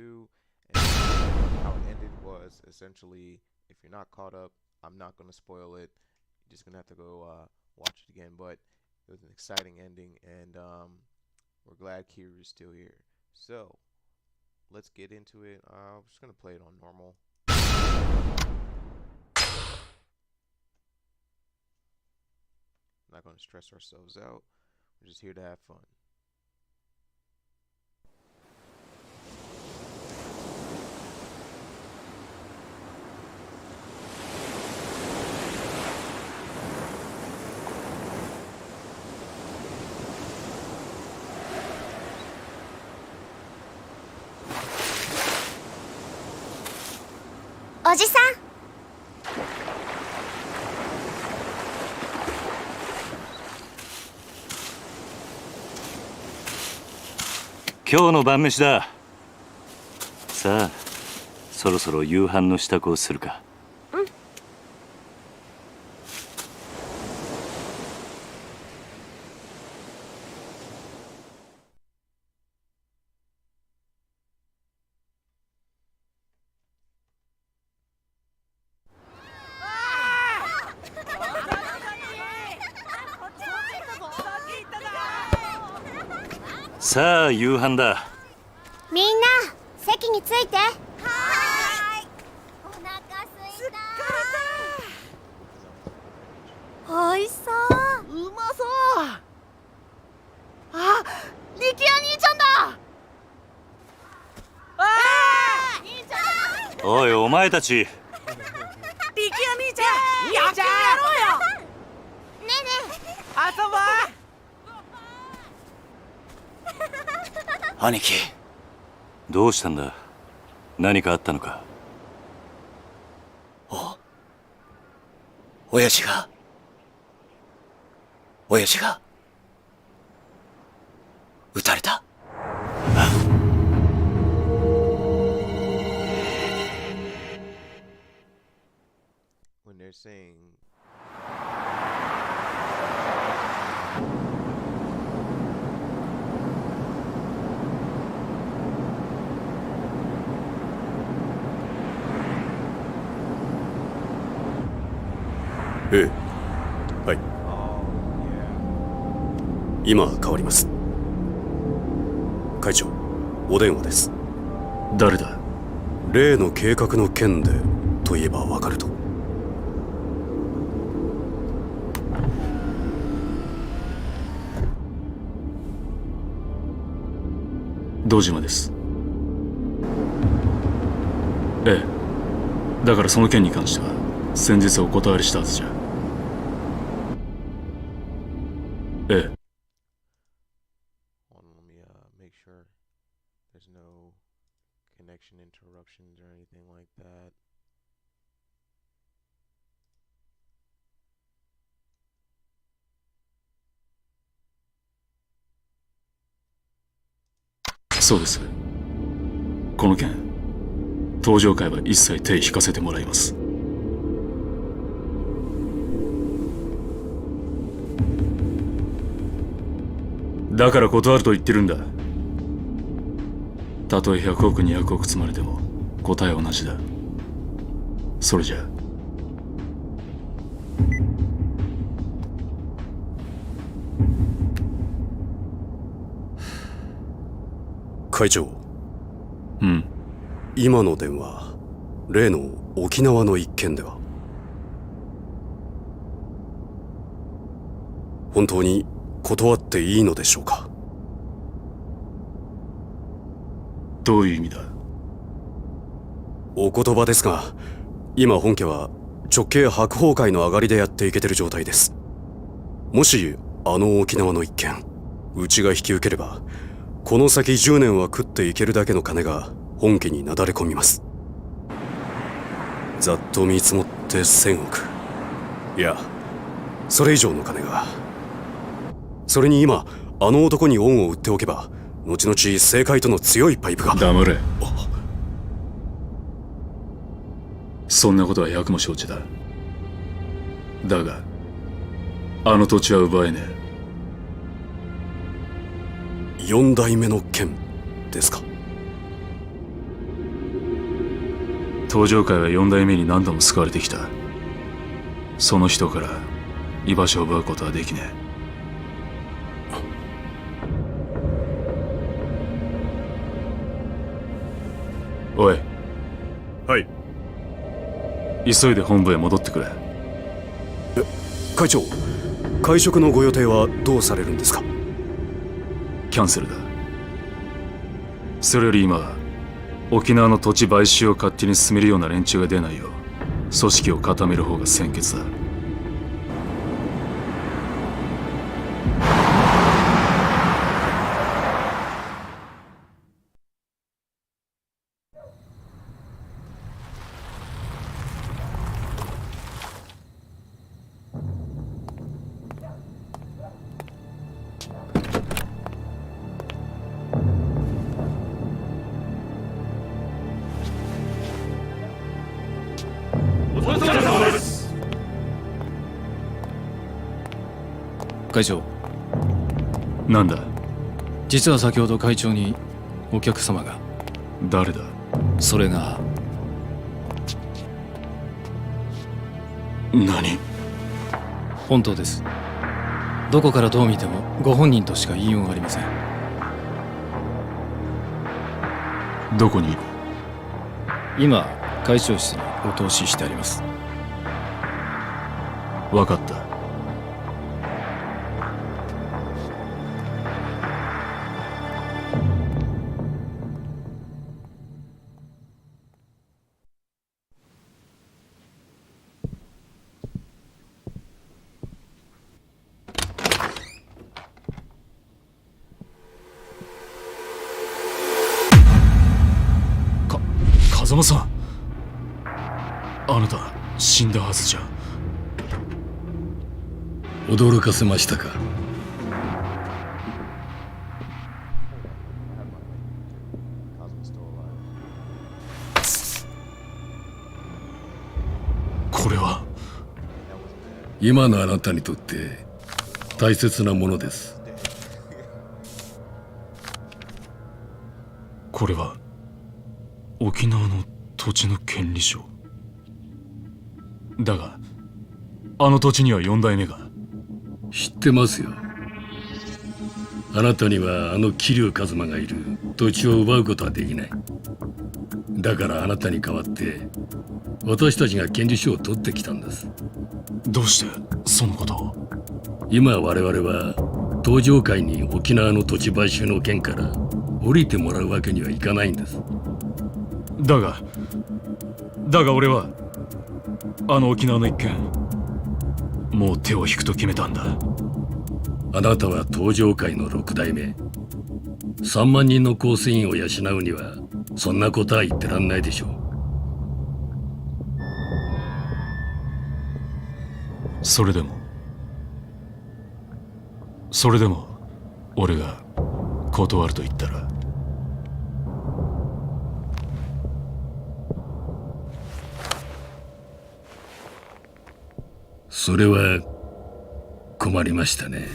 2, and how it ended was essentially, if you're not caught up, I'm not gonna spoil it. You're just gonna have to go watch it again. But it was an exciting ending, and we're glad Kiru's still here. So let's get into it. I'm just gonna play it on normal. Not gonna stress ourselves out. We're just here to have fun.今日の晩飯だ。さあ、そろそろ夕飯の支度をするか。うん。さあ、夕飯だ。みんな席について。はーい。お腹すいた。おいしそう。うまそう。あ、力也兄ちゃんだ。兄ちゃん。おい、お前たち。力也兄ちゃん、やってやろうよ。ねえねえ。遊ぼう。兄貴、どうしたんだ。何かあったのか。親父が撃たれた。When they're sayingええ、はい。oh yeah. 今変わります。会長、お電話です。誰だ。例の計画の件でといえばわかると。堂島です。ええ、だからその件に関しては先日お断りしたはずじゃ。ええ。Hold on, let me make sure there's no connection interruptions or anything like that.そうです。この件、登場会は一切手引かせてもらいます。だから断ると言ってるんだ。たとえ100億200億積まれても答えは同じだ。それじゃあ。会長。うん。今の電話、例の沖縄の一件では。本当に断っていいのでしょうか。どういう意味だ。お言葉ですが、今本家は直系白鵬会の上がりでやっていけてる状態です。もしあの沖縄の一件うちが引き受ければ、この先10年は食っていけるだけの金が本家になだれ込みます。ざっと見積もって1000億、いやそれ以上の金が。それに今あの男に恩を売っておけば、後々政界との強いパイプが。黙れ。そんなことは百も承知だ。だがあの土地は奪えね4代目の件ですか。登場界は4代目に何度も救われてきた。その人から居場所を奪うことはできねえ。おい、はい。急いで本部へ戻ってくれ。会長、会食のご予定はどうされるんですか？キャンセルだ。それより今、沖縄の土地買収を勝手に進めるような連中が出ないよう組織を固める方が先決だ。会長、なんだ？実は先ほど会長にお客様が。誰だ？それが何？本当です。どこからどう見てもご本人としか言いようがありません。どこにいる？今会長室にお通ししてあります。分かった。風間さん、あなた死んだはずじゃ。驚かせましたか。これは今のあなたにとって大切なものです。これは沖縄の土地の権利書だが、あの土地には4代目が。知ってますよ。あなたにはあの桐生一馬がいる土地を奪うことはできない。だからあなたに代わって私たちが権利書を取ってきたんです。どうしてそのことを？今我々は東上界に沖縄の土地買収の件から降りてもらうわけにはいかないんです。だが俺はあの沖縄の一件、もう手を引くと決めたんだ。あなたは東上界の6代目。3万人の構成員を養うにはそんなことは言ってらんないでしょう。それでも俺が断ると言ったら？それは困りましたね。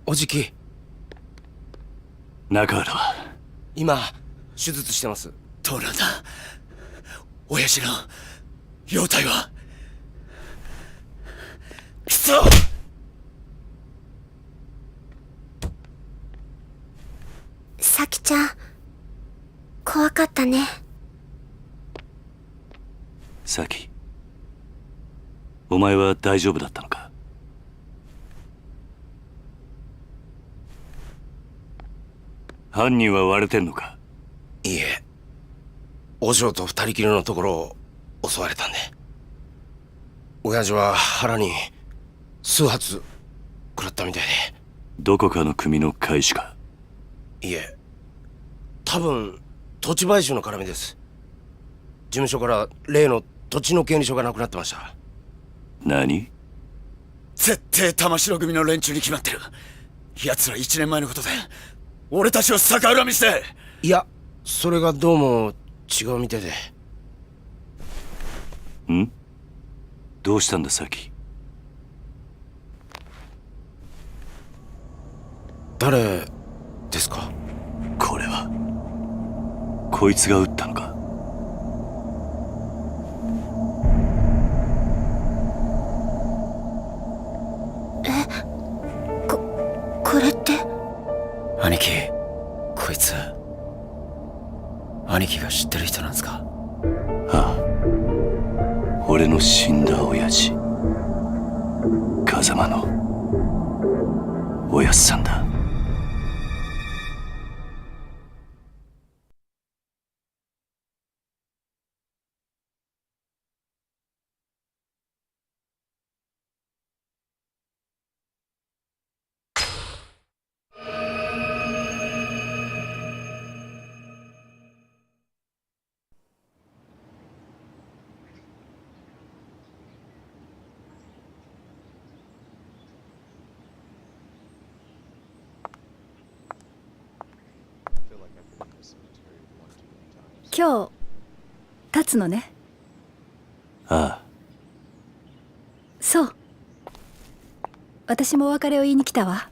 おじき、中原は今手術してます。トラだ。親父の容体は。くそ！さきちゃん、怖かったね。サキ、お前は大丈夫だったのか？犯人は割れてんのか？いいえ、お嬢と二人きりのところを襲われたんで。親父は腹に数発食らったみたいで。どこかの組の会士か？いえ、多分土地買収の絡みです。事務所から例の土地の権利書がなくなってました。何？絶対玉城組の連中に決まってる。奴ら1年前のことで俺たちを逆恨みして。いや、それがどうも違うみてで。ん？どうしたんださき。誰ですか？これはこいつが撃ったのか？これって。兄貴、こいつ兄貴が知ってる人なんですか？ああ、俺の死んだ親父、風間のおやっさんだ。今日立つのね。ああ、そう。私もお別れを言いに来たわ。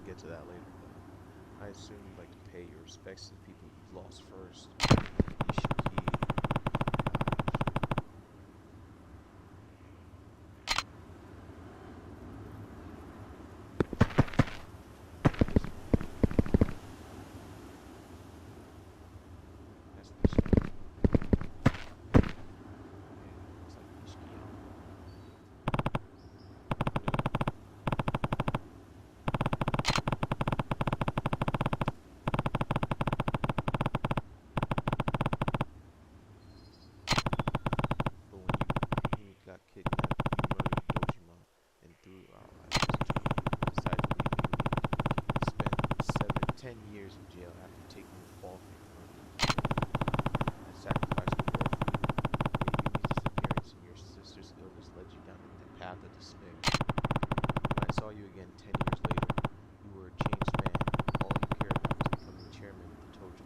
Get to that later, but I assume you'd like to pay your respects to the people you've lost first. Got kidnapped, you murdered Dojima, and threw our lives decided to leave you. Spent 10 years in jail after taking the fall for your murder. I sacrificed the world for you. Your Yumi's disappearance and your sister's illness led you down the path of despair. When I saw you again 10 years later, you were a changed man. All you cared about was becoming chairman of the Tojo.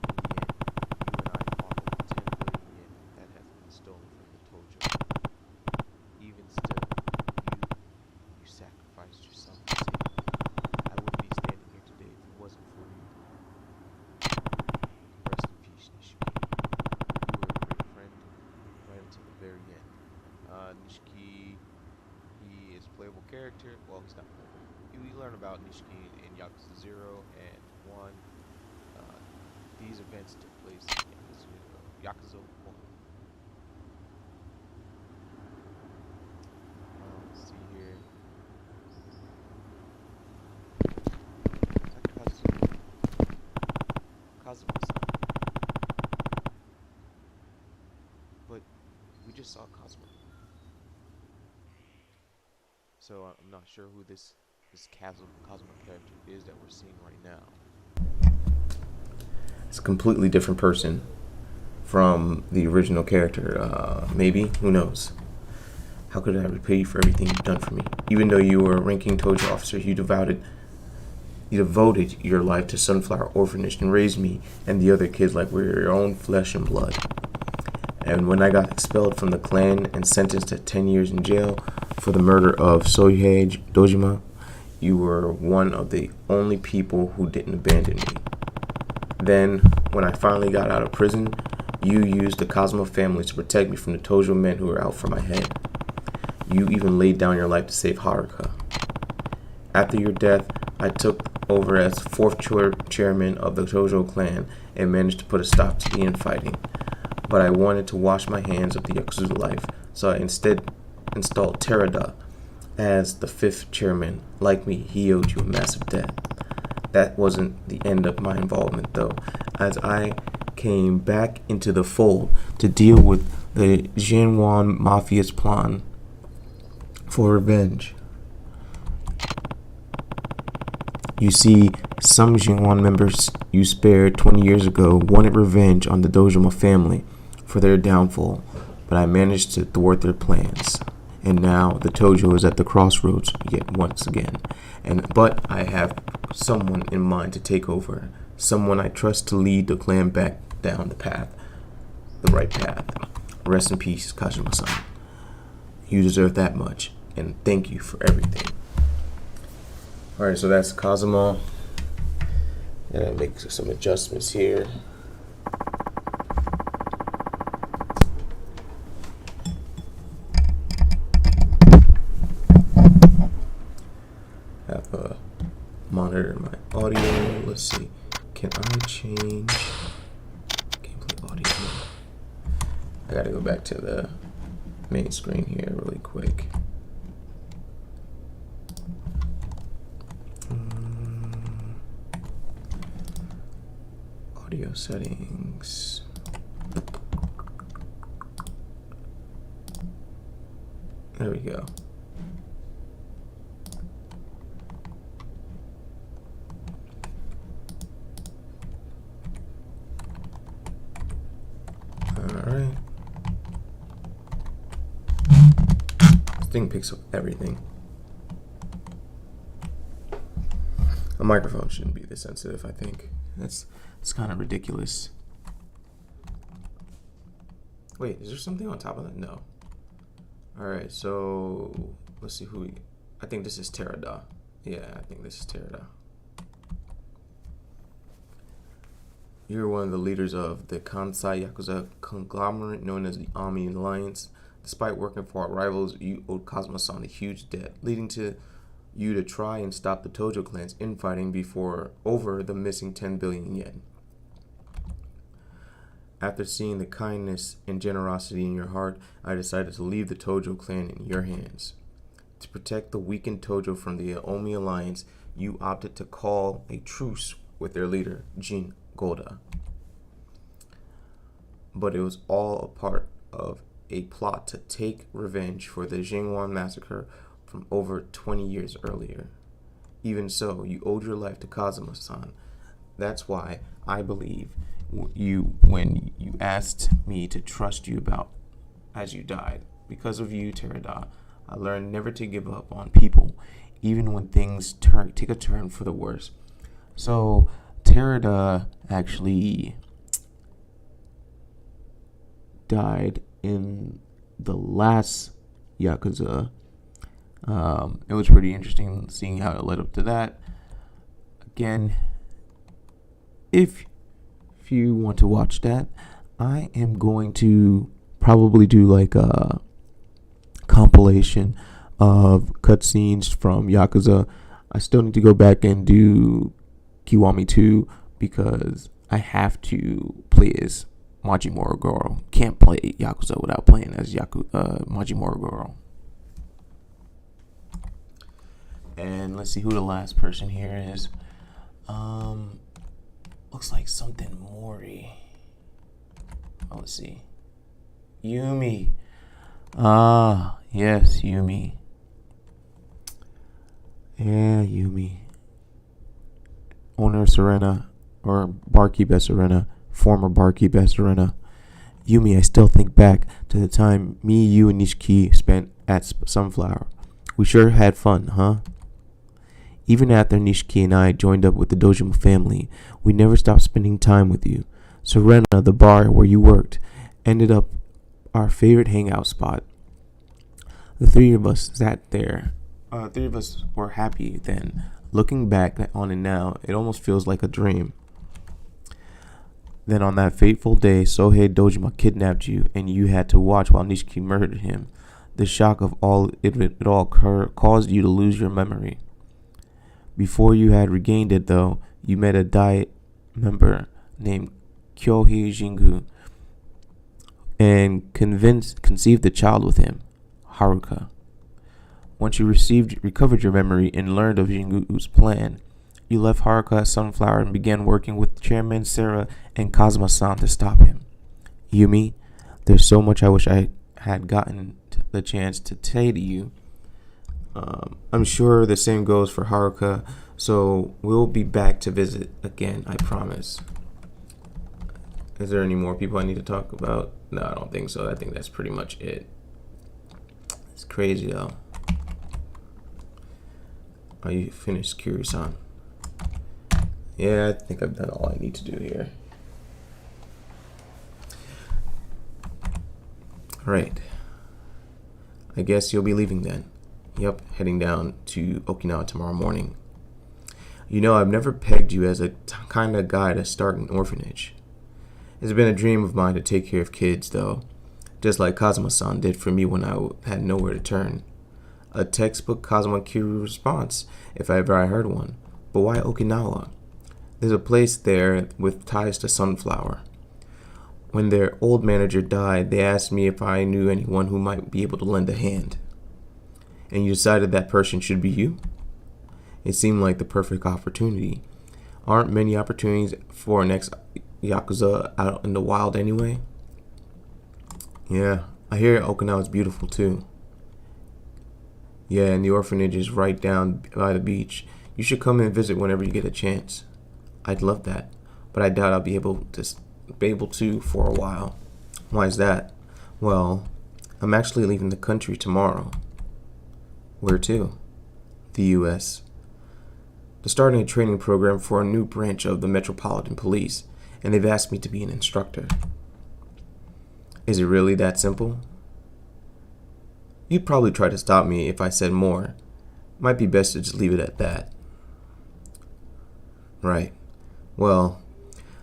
In the end, you and I fought over 10 billion yen that has been stolen from the Tojo. Even still, you sacrificed yourself to save me. I wouldn't be standing here today if it wasn't for you. Rest in peace, Nishiki. You were a great friend right until the very end. Nishiki, he is a playable character. Well, he's not playable. You learn about Nishiki in Yakuza 0 and 1. These events took place in Yakuza 1. Let's see here. Is that Kazuma-san? But we just saw Kazuma. So I'm not sure who this Kazuma character is that we're seeing right now. It's a completely different person from the original character. Maybe, who knows? How could I repay you for everything you've done for me? Even though you were a ranking Tojo officer, you devoted your life to Sunflower Orphanage and raised me and the other kids like we were your own flesh and blood. And when I got expelled from the clan and sentenced to 10 years in jail for the murder of Sohei Dojima, you were one of the only people who didn't abandon me. Then, when I finally got out of prison, you used the Kazuma family to protect me from the Tojo men who were out for my head. You even laid down your life to save Haruka. After your death, I took over as fourth chairman of the Tojo clan and managed to put a stop to the infighting. But I wanted to wash my hands of the Yakuza life, so I instead installed Terada as the fifth chairman. Like me, he owed you a massive debt. That wasn't the end of my involvement, though, as I came back into the fold to deal with the Jinwan Mafia's plan for revenge. You see, some Jinwan members you spared 20 years ago wanted revenge on the Dojima family for their downfall, but I managed to thwart their plans. And now the Tojo is at the crossroads yet once again. But I have someone in mind to take over, someone I trust to lead the clan back down the right path. Rest in peace, Kajima-san. You deserve that much, and thank you for everything. Alright, so that's Kazuma. Gotta make some adjustments here. Have a monitor my audio. Let's see. Can I change gameplay audio? I gotta go back to the main screen here really quick. Audio settings. There we go. Alright. This thing picks up everything. A microphone shouldn't be this sensitive, I think. It's kind of ridiculous. Wait, is there something on top of that? No. Alright, so let's see who I think this is Terada. Yeah, I think this is Terada. You're one of the leaders of the Kansai Yakuza conglomerate known as the Ami Alliance. Despite working for our rivals, you owed Kazuma-san a huge debt, leading to you to try and stop the Tojo clan's infighting over the missing 10 billion yen. After seeing the kindness and generosity in your heart, I decided to leave the Tojo clan in your hands. To protect the weakened Tojo from the Omi Alliance, you opted to call a truce with their leader, Jin Goda. But it was all a part of a plot to take revenge for the Jingwan massacre from over 20 years earlier. Even so, you owed your life to Kazuma-san. That's why I believe when you asked me to trust you about as you died. Because of you, Terada, I learned never to give up on people, even when things take a turn for the worse. So Terada actually died in the last Yakuza. It was pretty interesting seeing how it led up to that. Again, if you want to watch that, I am going to probably do like a compilation of cutscenes from Yakuza. I still need to go back and do Kiwami 2 because I have to play as Majimura Goro. Can't play Yakuza without playing as Majimura Goro. And let's see who the last person here is. Looks like something Mori. Oh, let's see. Yumi. Ah, yes, Yumi. Yeah, Yumi. Owner of Serena, or barkeep at Serena, former barkeep at Serena. Yumi, I still think back to the time me, you, and Nishiki spent at Sunflower. We sure had fun, huh? Even after Nishiki and I joined up with the Dojima family, we never stopped spending time with you. Serena, the bar where you worked, ended up our favorite hangout spot. The three of us sat there. Three of us were happy then. Looking back on it now, it almost feels like a dream. Then on that fateful day, Sohei Dojima kidnapped you, and you had to watch while Nishiki murdered him. The shock of it all caused you to lose your memory. Before you had regained it, though, you met a Diet member named Kyohei Jingu and conceived a child with him, Haruka. Once you recovered your memory and learned of Jingu's plan, you left Haruka at Sunflower and began working with Chairman Sarah and Kazuma-san to stop him. Yumi, there's so much I wish I had gotten the chance to say to you. I'm sure the same goes for Haruka, so we'll be back to visit again, I promise. Is there any more people I need to talk about? No, I don't think so. I think that's pretty much it. It's crazy though. Are you finished, Kiryu-san? Yeah, I think I've done all I need to do here. Alright. I guess you'll be leaving then. Yep, heading down to Okinawa tomorrow morning. You know, I've never pegged you as a kind of guy to start an orphanage. It's been a dream of mine to take care of kids, though, just like Kazuma-san did for me when I had nowhere to turn. A textbook Kazuma Kiryu response, if ever I heard one. But why Okinawa? There's a place there with ties to Sunflower. When their old manager died, they asked me if I knew anyone who might be able to lend a hand. And you decided that person should be you? It seemed like the perfect opportunity. Aren't many opportunities for an ex-Yakuza out in the wild anyway? Yeah, I hear Okinawa is beautiful too. Yeah, and the orphanage is right down by the beach. You should come and visit whenever you get a chance. I'd love that, but I doubt I'll be able to for a while. Why is that? Well, I'm actually leaving the country tomorrow. Where to? The U.S. They're starting a training program for a new branch of the Metropolitan Police, and they've asked me to be an instructor. Is it really that simple? You'd probably try to stop me if I said more. Might be best to just leave it at that. Right. Well,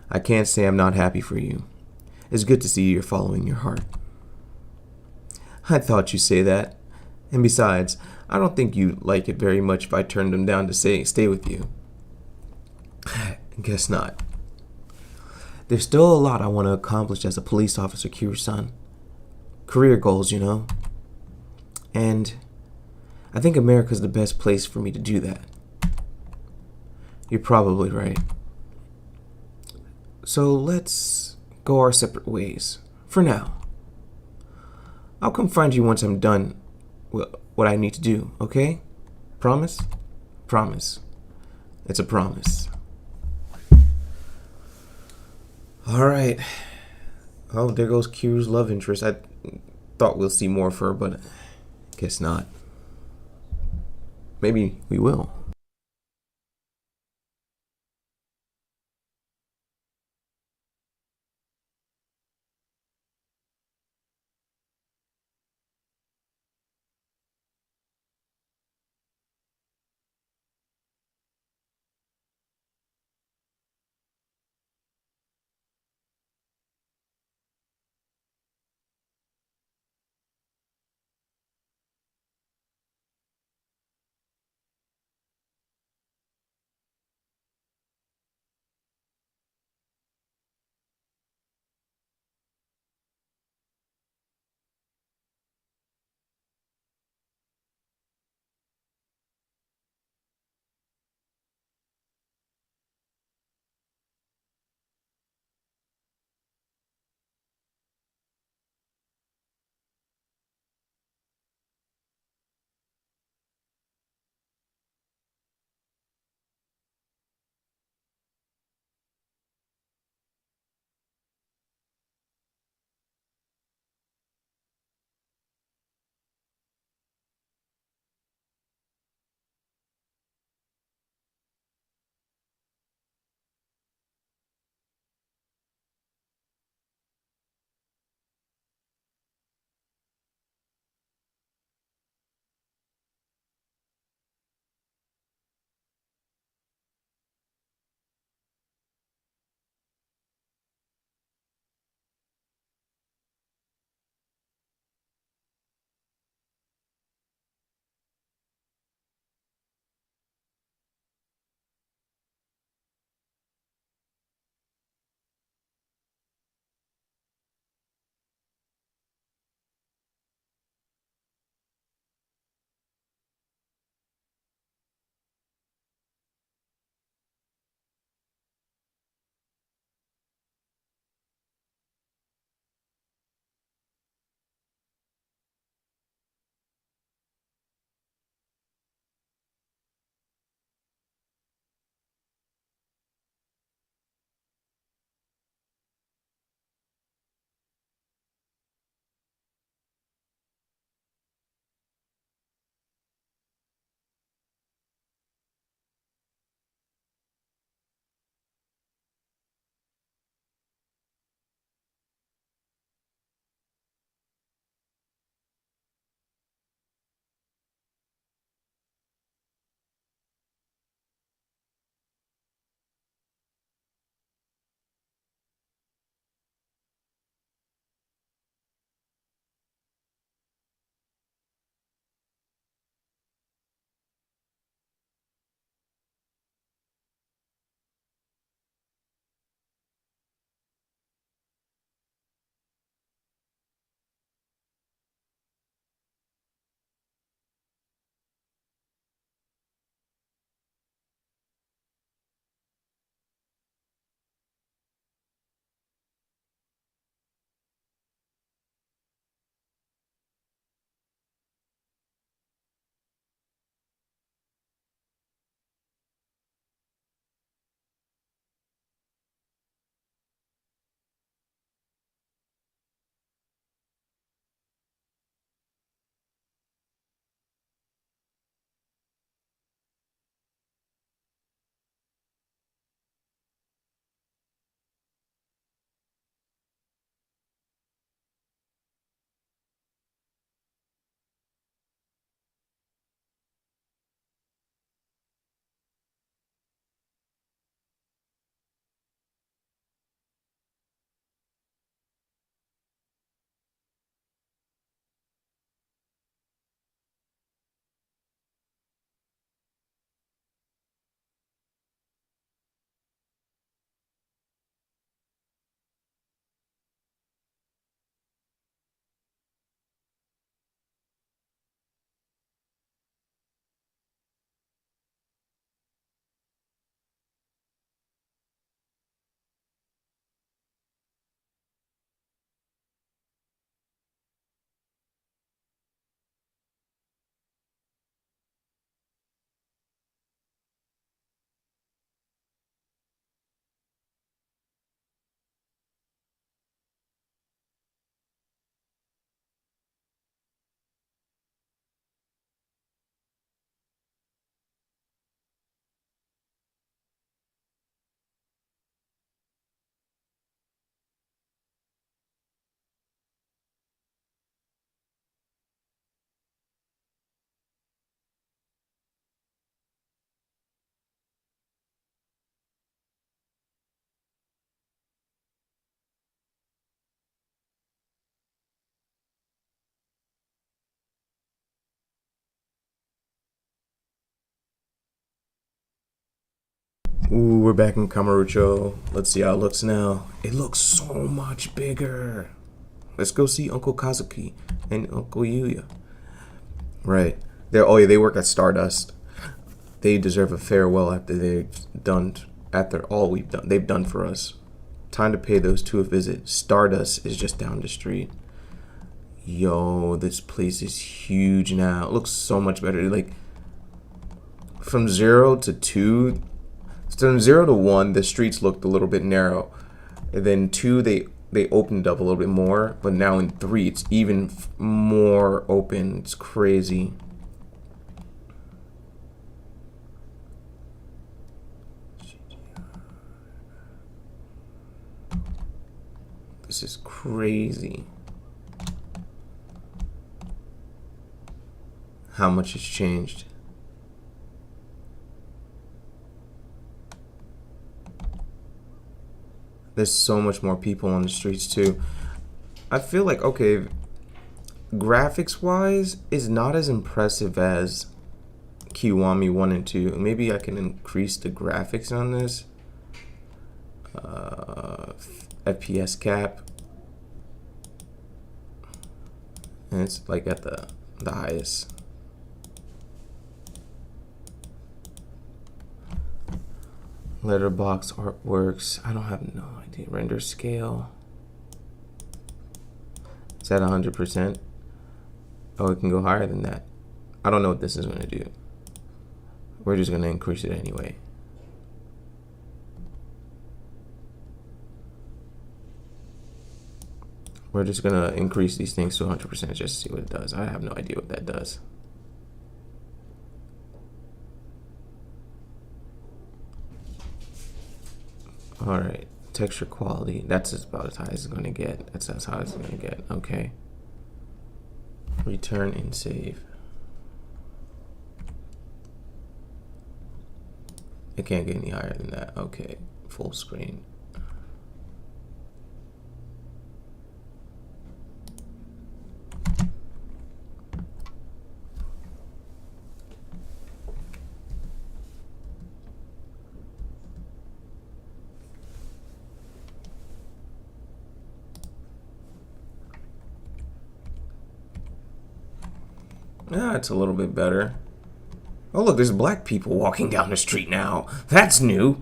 I can't say I'm not happy for you. It's good to see you're following your heart. I thought you'd say that. And besides, I don't think you'd like it very much if I turned them down to stay with you. Guess not. There's still a lot I want to accomplish as a police officer, Kiryu-san. Career goals, you know. And I think America's the best place for me to do that. You're probably right. So let's go our separate ways. For now. I'll come find you once I'm done with what I need to do, okay? Promise? Promise. It's a promise. Alright. Oh, there goes Kiryu's love interest. I thought we'll see more of her, but guess not. Maybe we will. Ooh, we're back in Kamurocho. Let's see how it looks now. It looks so much bigger. Let's go see Uncle Kazuki and Uncle Yuya. Right. They work at Stardust. They deserve a farewell after all they've done for us. Time to pay those two a visit. Stardust is just down the street. Yo, this place is huge now. It looks so much better. Like from 0 to 2, from 0 to 1, the streets looked a little bit narrow. And then 2, they opened up a little bit more, but now in 3, it's even more open. It's crazy. This is crazy. How much has changed. There's so much more people on the streets too. I feel like, okay, graphics wise is not as impressive as Kiwami 1 and 2. Maybe I can increase the graphics on this. FPS cap. And it's like at the highest. Letterbox artworks. I don't have no idea. Render scale. It's at 100%. Oh, it can go higher than that. I don't know what this is going to do. We're just going to increase it anyway. We're just going to increase these things to 100% just to see what it does. I have no idea what that does. Alright, texture quality. That's about as high as it's going to get. That's as high as it's going to get. Okay. Return and save. It can't get any higher than that. Okay, full screen. Yeah, it's a little bit better. Oh, look, there's black people walking down the street now. That's new.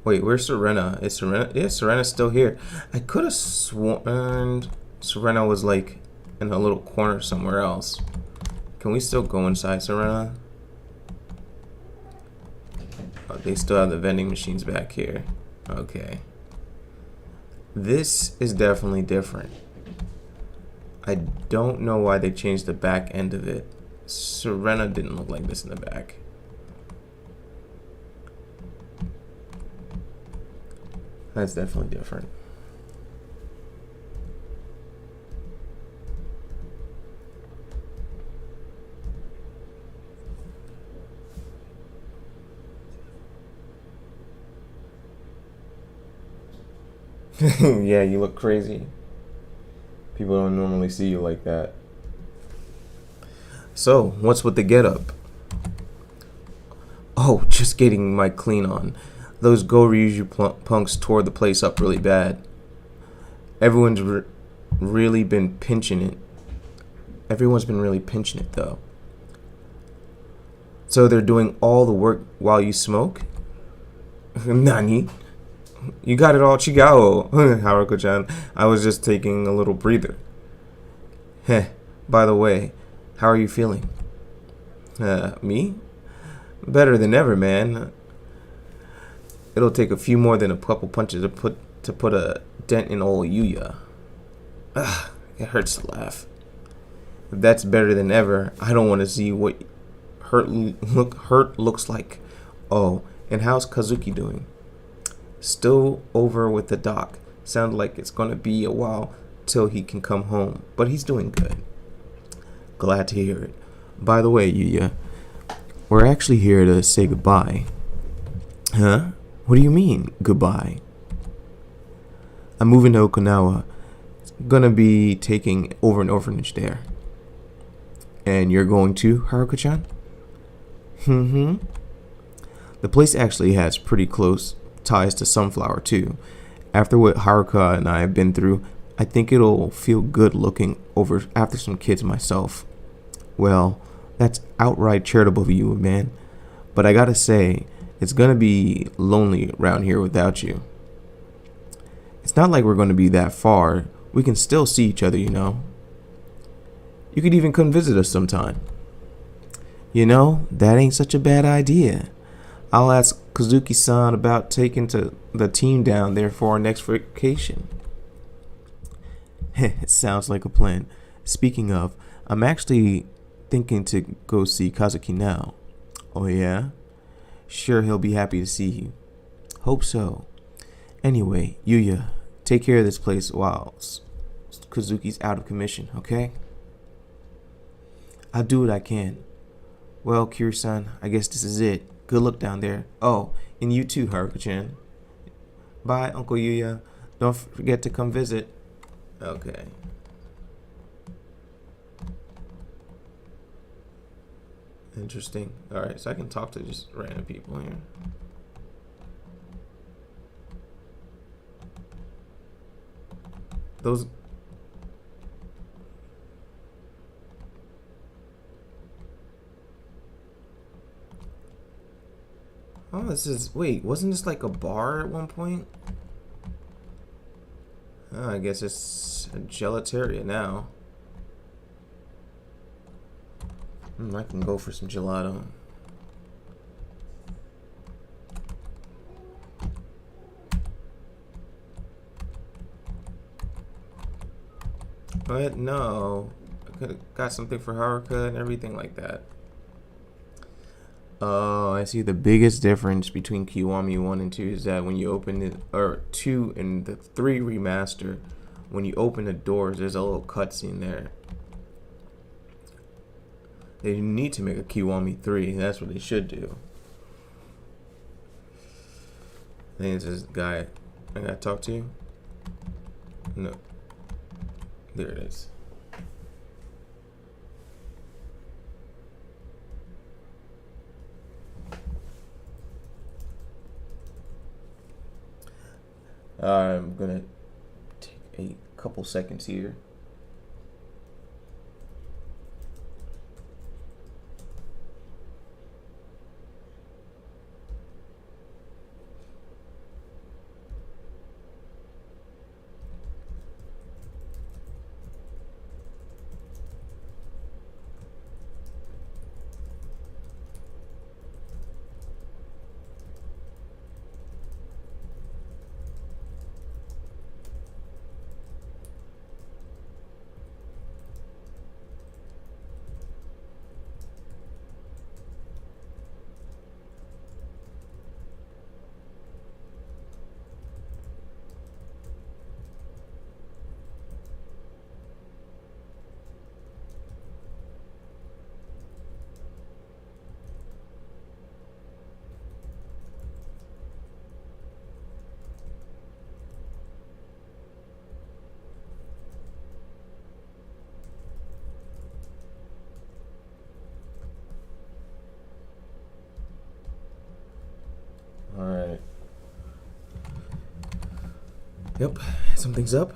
Wait, where's Serena? Is Serena? Yeah, Serena's still here. I could have sworn Serena was like in a little corner somewhere else. Can we still go inside Serena? Oh, they still have the vending machines back here. Okay. This is definitely different. I don't know why they changed the back end of it. Serena didn't look like this in the back. That's definitely different. Yeah, you look crazy. People don't normally see you like that. So, what's with the getup? Oh, just getting my clean on. Those Goryuju punks tore the place up really bad. Everyone's really been pinching it. Everyone's been really pinching it, though. So they're doing all the work while you smoke? Nani? You got it all chigao, Haruko-chan. I was just taking a little breather. Heh, by the way, how are you feeling? Me? Better than ever, man. It'll take a few more than a couple punches to put a dent in old Yuya. Ugh, it hurts to laugh. If that's better than ever, I don't want to see what hurt looks like. Oh, and how's Kazuki doing? Still over with the doc. Sounds like it's gonna be a while till he can come home, but he's doing good. Glad to hear it. By the way, Yuya, we're actually here to say goodbye. Huh? What do you mean, goodbye? I'm moving to Okinawa. Gonna be taking over an orphanage there. And you're going too, Haruka-chan? Mm-hmm. The place actually has pretty close ties to Sunflower too. After what Haruka and I have been through, I think it'll feel good looking over after some kids myself. Well, that's outright charitable of you, man. But I gotta say, it's gonna be lonely around here without you. It's not like we're gonna be that far. We can still see each other, you know. You could even come visit us sometime. You know, that ain't such a bad idea. I'll ask Kazuki-san about taking the team down there for our next vacation. It sounds like a plan. Speaking of, I'm actually thinking to go see Kazuki now. Oh yeah? Sure, he'll be happy to see you. Hope so. Anyway, Yuya, take care of this place while Kazuki's out of commission, okay? I'll do what I can. Well, Kiryu-san, I guess this is it. Good luck down there. Oh, and you too, Haruka-chan. Bye, Uncle Yuya. Don't forget to come visit. Okay. Interesting. Alright, so I can talk to just random people here. Those... Oh, this is... Wait, wasn't this like a bar at one point? Oh, I guess it's a gelateria now. I can go for some gelato. But no, I could have got something for Haruka and everything like that. Oh, I see. The biggest difference between Kiwami 1 and 2 is that when you open it, or 2 and the 3 remaster, when you open the doors, there's a little cutscene there. They need to make a Kiwami 3. That's what they should do. I think it's this guy I gotta talk to. No. There it is. I'm gonna take a couple seconds here. Alright. Yep, something's up.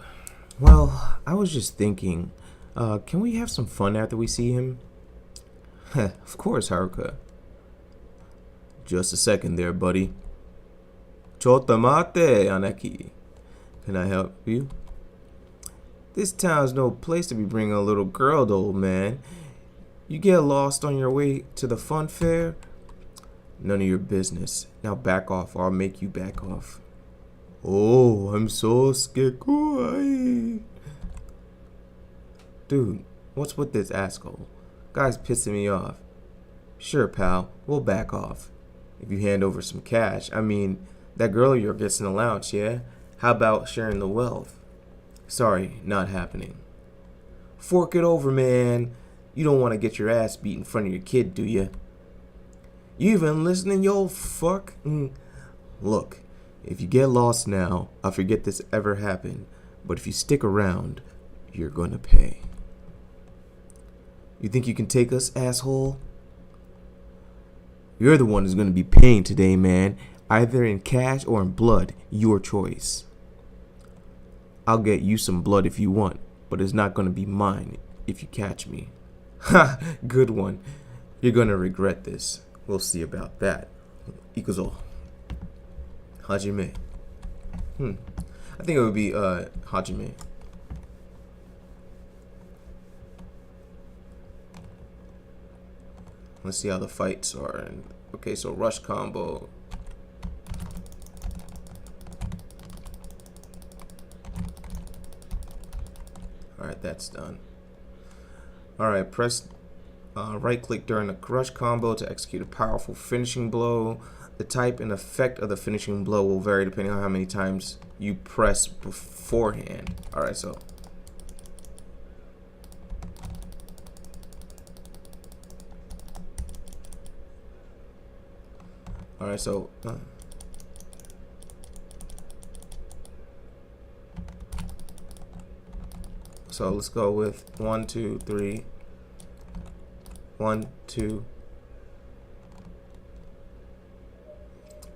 Well, I was just thinking, can we have some fun after we see him? Of course, Haruka. Just a second there, buddy. Chota mate, Anaki. Can I help you? This town's no place to be bringing a little girl to, old man. You get lost on your way to the fun fair? None of your business. Now back off or I'll make you back off. Oh, I'm so scared. Dude, what's with this asshole? Guy's pissing me off. Sure, pal, we'll back off. If you hand over some cash. I mean, that girl of yours gets an allowance, yeah? How about sharing the wealth? Sorry, not happening. Fork it over, man. You don't want to get your ass beat in front of your kid, do you? You even listening, yo fuck? Look, if you get lost now, I'll forget this ever happened. But if you stick around, you're gonna pay. You think you can take us, asshole? You're the one who's gonna be paying today, man. Either in cash or in blood. Your choice. I'll get you some blood if you want, but it's not gonna be mine if you catch me. Ha! Good one. You're gonna regret this. We'll see about that. Ikuzo. Hajime. I think it would be Hajime. Let's see how the fights are. Okay, so rush combo. Alright, that's done. Alright, press right click during the rush combo to execute a powerful finishing blow. The type and effect of the finishing blow will vary depending on how many times you press beforehand. Alright, so alright, so so let's go with 1, 2, 3. 1, 2.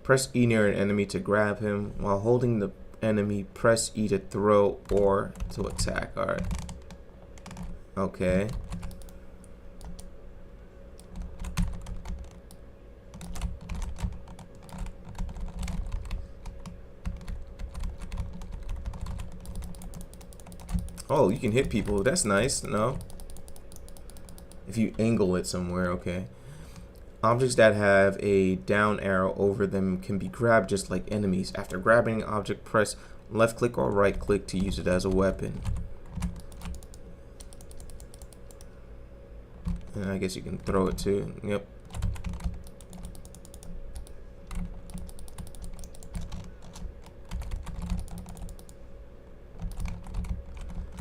Press E near an enemy to grab him. While holding the enemy, press E to throw or to attack. Alright. Okay. Oh, you can hit people. That's nice. No? If you angle it somewhere, okay. Objects that have a down arrow over them can be grabbed just like enemies. After grabbing an object, press left click or right click to use it as a weapon. And I guess you can throw it too. Yep.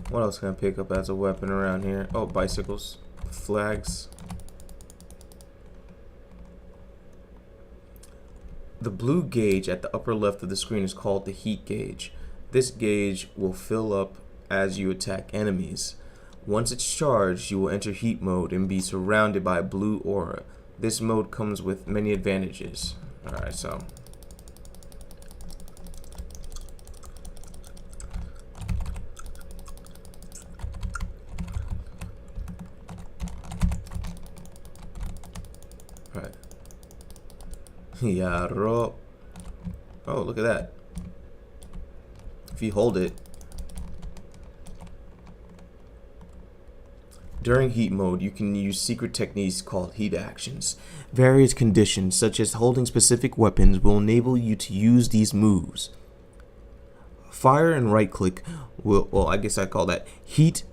What else can I pick up as a weapon around here? Oh, bicycles. Flags. The blue gauge at the upper left of the screen is called the heat gauge. This gauge will fill up as you attack enemies. Once it's charged, you will enter heat mode and be surrounded by a blue aura. This mode comes with many advantages. Alright, so alright. Yaro. Oh, look at that. If you hold it, during heat mode, you can use secret techniques called heat actions. Various conditions, such as holding specific weapons, will enable you to use these moves. Fire and right click will, well, I guess I call that heat.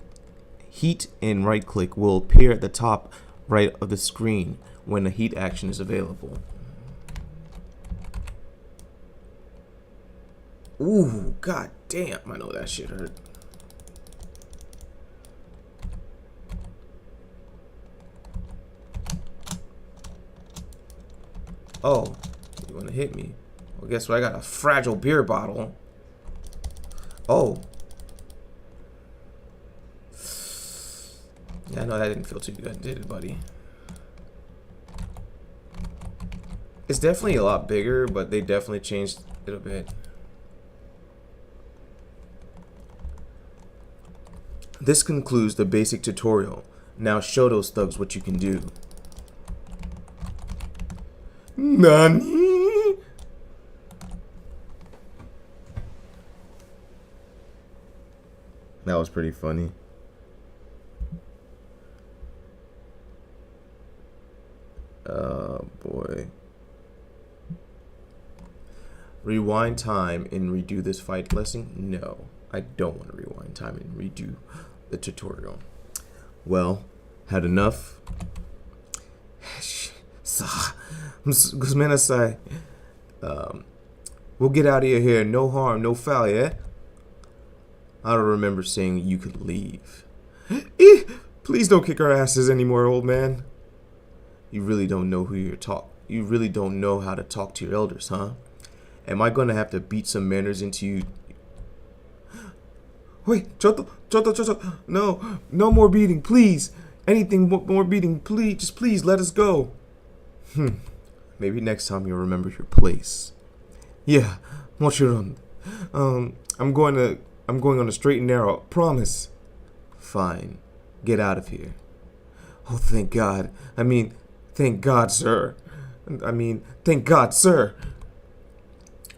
Heat and right click will appear at the top right of the screen when a heat action is available. Ooh, god damn, I know that shit hurt. Oh, you wanna hit me? Well, guess what? I got a fragile beer bottle. Oh. Yeah, I know that didn't feel too good, did it, buddy? It's definitely a lot bigger, but they definitely changed it a bit. This concludes the basic tutorial. Now show those thugs what you can do. Nani? That was pretty funny. Oh boy. Rewind time and redo this fight lesson? No, I don't want to rewind time and redo the tutorial. Well, had enough. We'll get out of here. No harm, no foul, yeah? I don't remember saying you could leave. Please don't kick our asses anymore, old man. You really don't know you really don't know how to talk to your elders, huh? Am I gonna have to beat some manners into you? Wait, Choto, no more beating, please. Anything more beating, please, just please let us go. Maybe next time you'll remember your place. Yeah, mochiron. I'm going on a straight and narrow, promise. Fine, get out of here. Oh, thank God. Thank God, sir. Thank God, sir.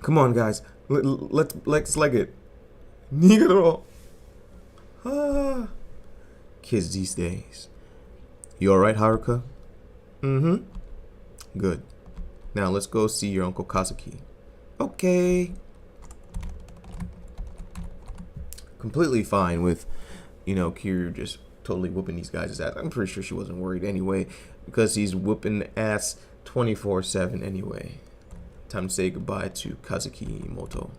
Come on, guys. Let's leg it. Nigero. Ah. Kids these days. You alright, Haruka? Mm-hmm. Good. Now let's go see your Uncle Kazuki. Okay. Completely fine with, Kiryu just totally whooping these guys' ass. I'm pretty sure she wasn't worried anyway, because he's whooping ass 24/7 anyway. Time to say goodbye to Kazuki Moto.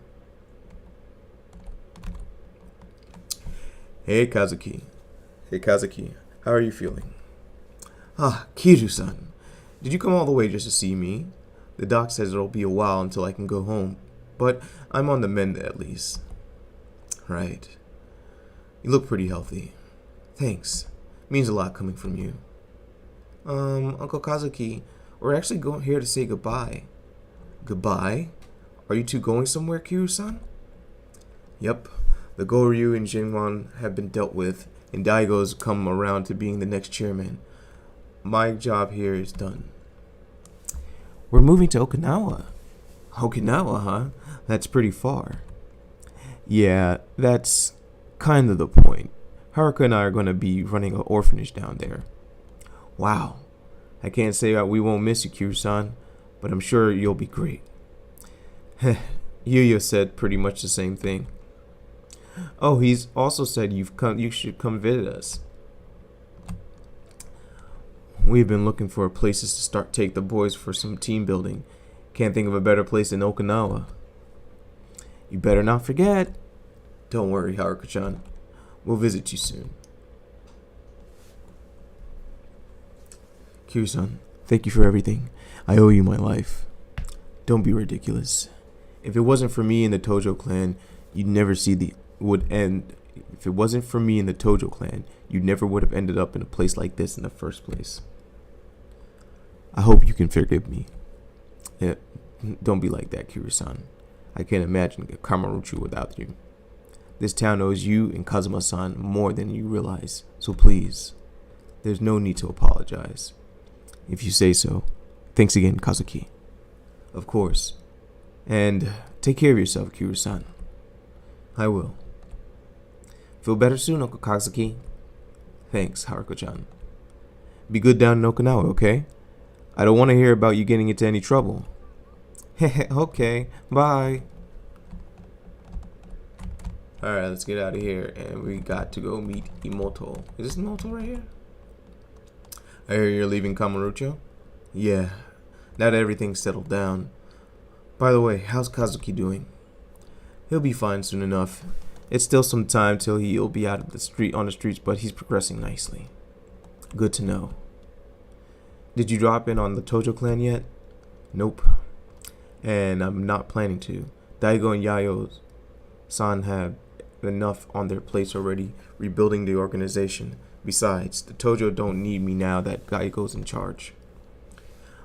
Hey Kazuki. How are you feeling? Ah, Kiryu-san. Did you come all the way just to see me? The doc says it'll be a while until I can go home, but I'm on the mend at least. Right. You look pretty healthy. Thanks. Means a lot coming from you. Uncle Kazuki, we're actually here to say goodbye. Goodbye? Are you two going somewhere, Kiryu-san? Yep. The Goryu and Jinwan have been dealt with, and Daigo's come around to being the next chairman. My job here is done. We're moving to Okinawa. Okinawa, huh? That's pretty far. Yeah, that's kind of the point. Haruka and I are going to be running an orphanage down there. Wow. I can't say we won't miss you, Kiryu-san, but I'm sure you'll be great. Yuya said pretty much the same thing. Oh, he's also said you should come visit us. We've been looking for places to take the boys for some team building. Can't think of a better place than Okinawa. You better not forget. Don't worry, Haruka-chan. We'll visit you soon. Kiryu-san, thank you for everything. I owe you my life. Don't be ridiculous. If it wasn't for me and the Tojo clan, you'd never see the would end. If it wasn't for me and the Tojo clan, you never would have ended up in a place like this in the first place. I hope you can forgive me. Yeah, don't be like that, Kiryu-san. I can't imagine Kamurocho without you. This town owes you and Kazuma-san more than you realize, so please, there's no need to apologize. If you say so. Thanks again, Kazuki. Of course. And take care of yourself, Kiryu-san. I will. Feel better soon, Uncle Kazuki. Thanks, Haruka-chan. Be good down in Okinawa, okay? I don't want to hear about you getting into any trouble. Okay, bye. Alright, let's get out of here. And we got to go meet Imoto. Is this Imoto right here? I hear you're leaving Kamurocho? Yeah, now that everything's settled down. By the way, how's Kazuki doing? He'll be fine soon enough. It's still some time till he'll be out of the streets, but he's progressing nicely. Good to know. Did you drop in on the Tojo clan yet? Nope. And I'm not planning to. Daigo and Yayo-san have enough on their plates already rebuilding the organization. Besides, the Tojo don't need me now that Daigo's in charge.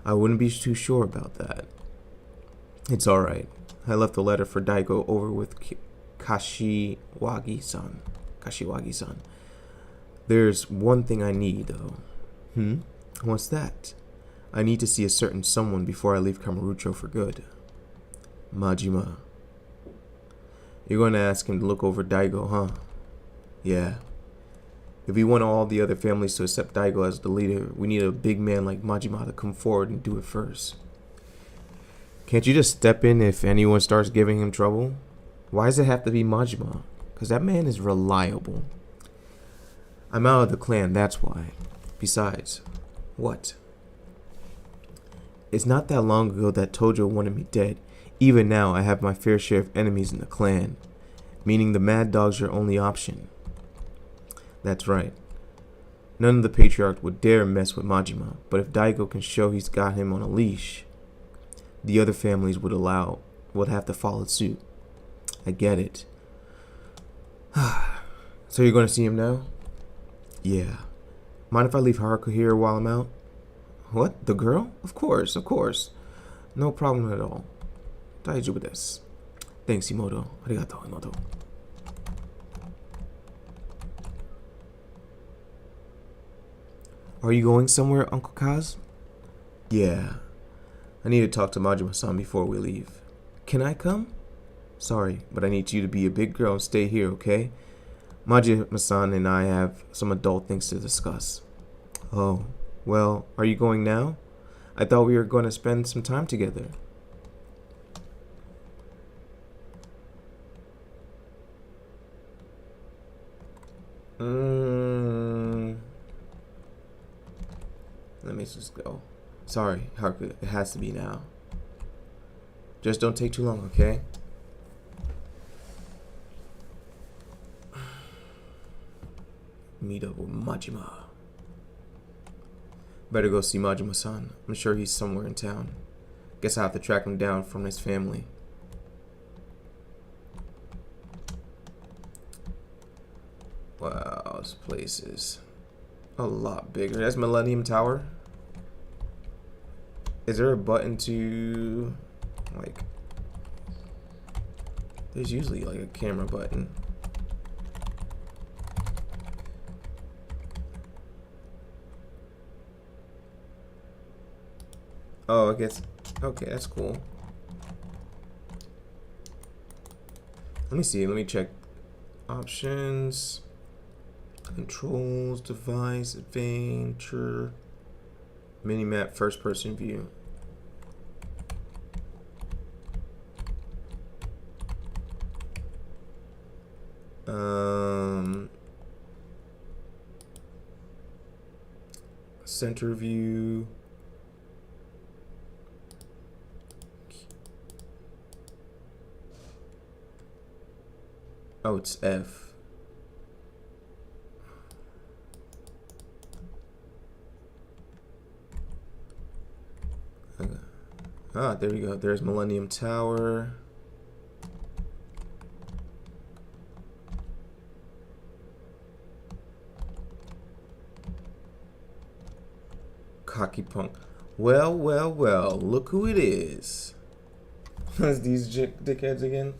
I wouldn't be too sure about that. It's alright. I left a letter for Daigo over with Kashiwagi-san. There's one thing I need, though. What's that? I need to see a certain someone before I leave Kamurocho for good. Majima. You're going to ask him to look over Daigo, huh? Yeah. If we want all the other families to accept Daigo as the leader, we need a big man like Majima to come forward and do it first. Can't you just step in if anyone starts giving him trouble? Why does it have to be Majima? Because that man is reliable. I'm out of the clan, that's why. Besides, what? It's not that long ago that Tojo wanted me dead. Even now, I have my fair share of enemies in the clan. Meaning the Mad Dog's your only option. That's right. None of the Patriarch would dare mess with Majima, but if Daigo can show he's got him on a leash, the other families would have to follow suit. I get it. So you're going to see him now? Yeah. Mind if I leave Haruka here while I'm out? What? The girl? Of course, of course. No problem at all. Daijoubu desu. Thanks, Imoto. Arigato, Imoto. Are you going somewhere, Uncle Kaz? Yeah. I need to talk to Majima-san before we leave. Can I come? Sorry, but I need you to be a big girl and stay here, okay? Majima-san and I have some adult things to discuss. Oh, well, are you going now? I thought we were going to spend some time together. Let me just go. Sorry, Haruka, it has to be now. Just don't take too long, okay? Meet up with Majima. Better go see Majima-san. I'm sure he's somewhere in town. Guess I have to track him down from his family. Wow, this place is a lot bigger. That's Millennium Tower. Is there a button to, like, there's usually like a camera button. Oh, I guess, okay, that's cool. Let me see, let me check. Options, controls, device, adventure, minimap, first person view. Center view. Oh, it's F. Okay. Ah, there we go. There's Millennium Tower. Cocky punk. Well, well, well. Look who it is. That's these dickheads again.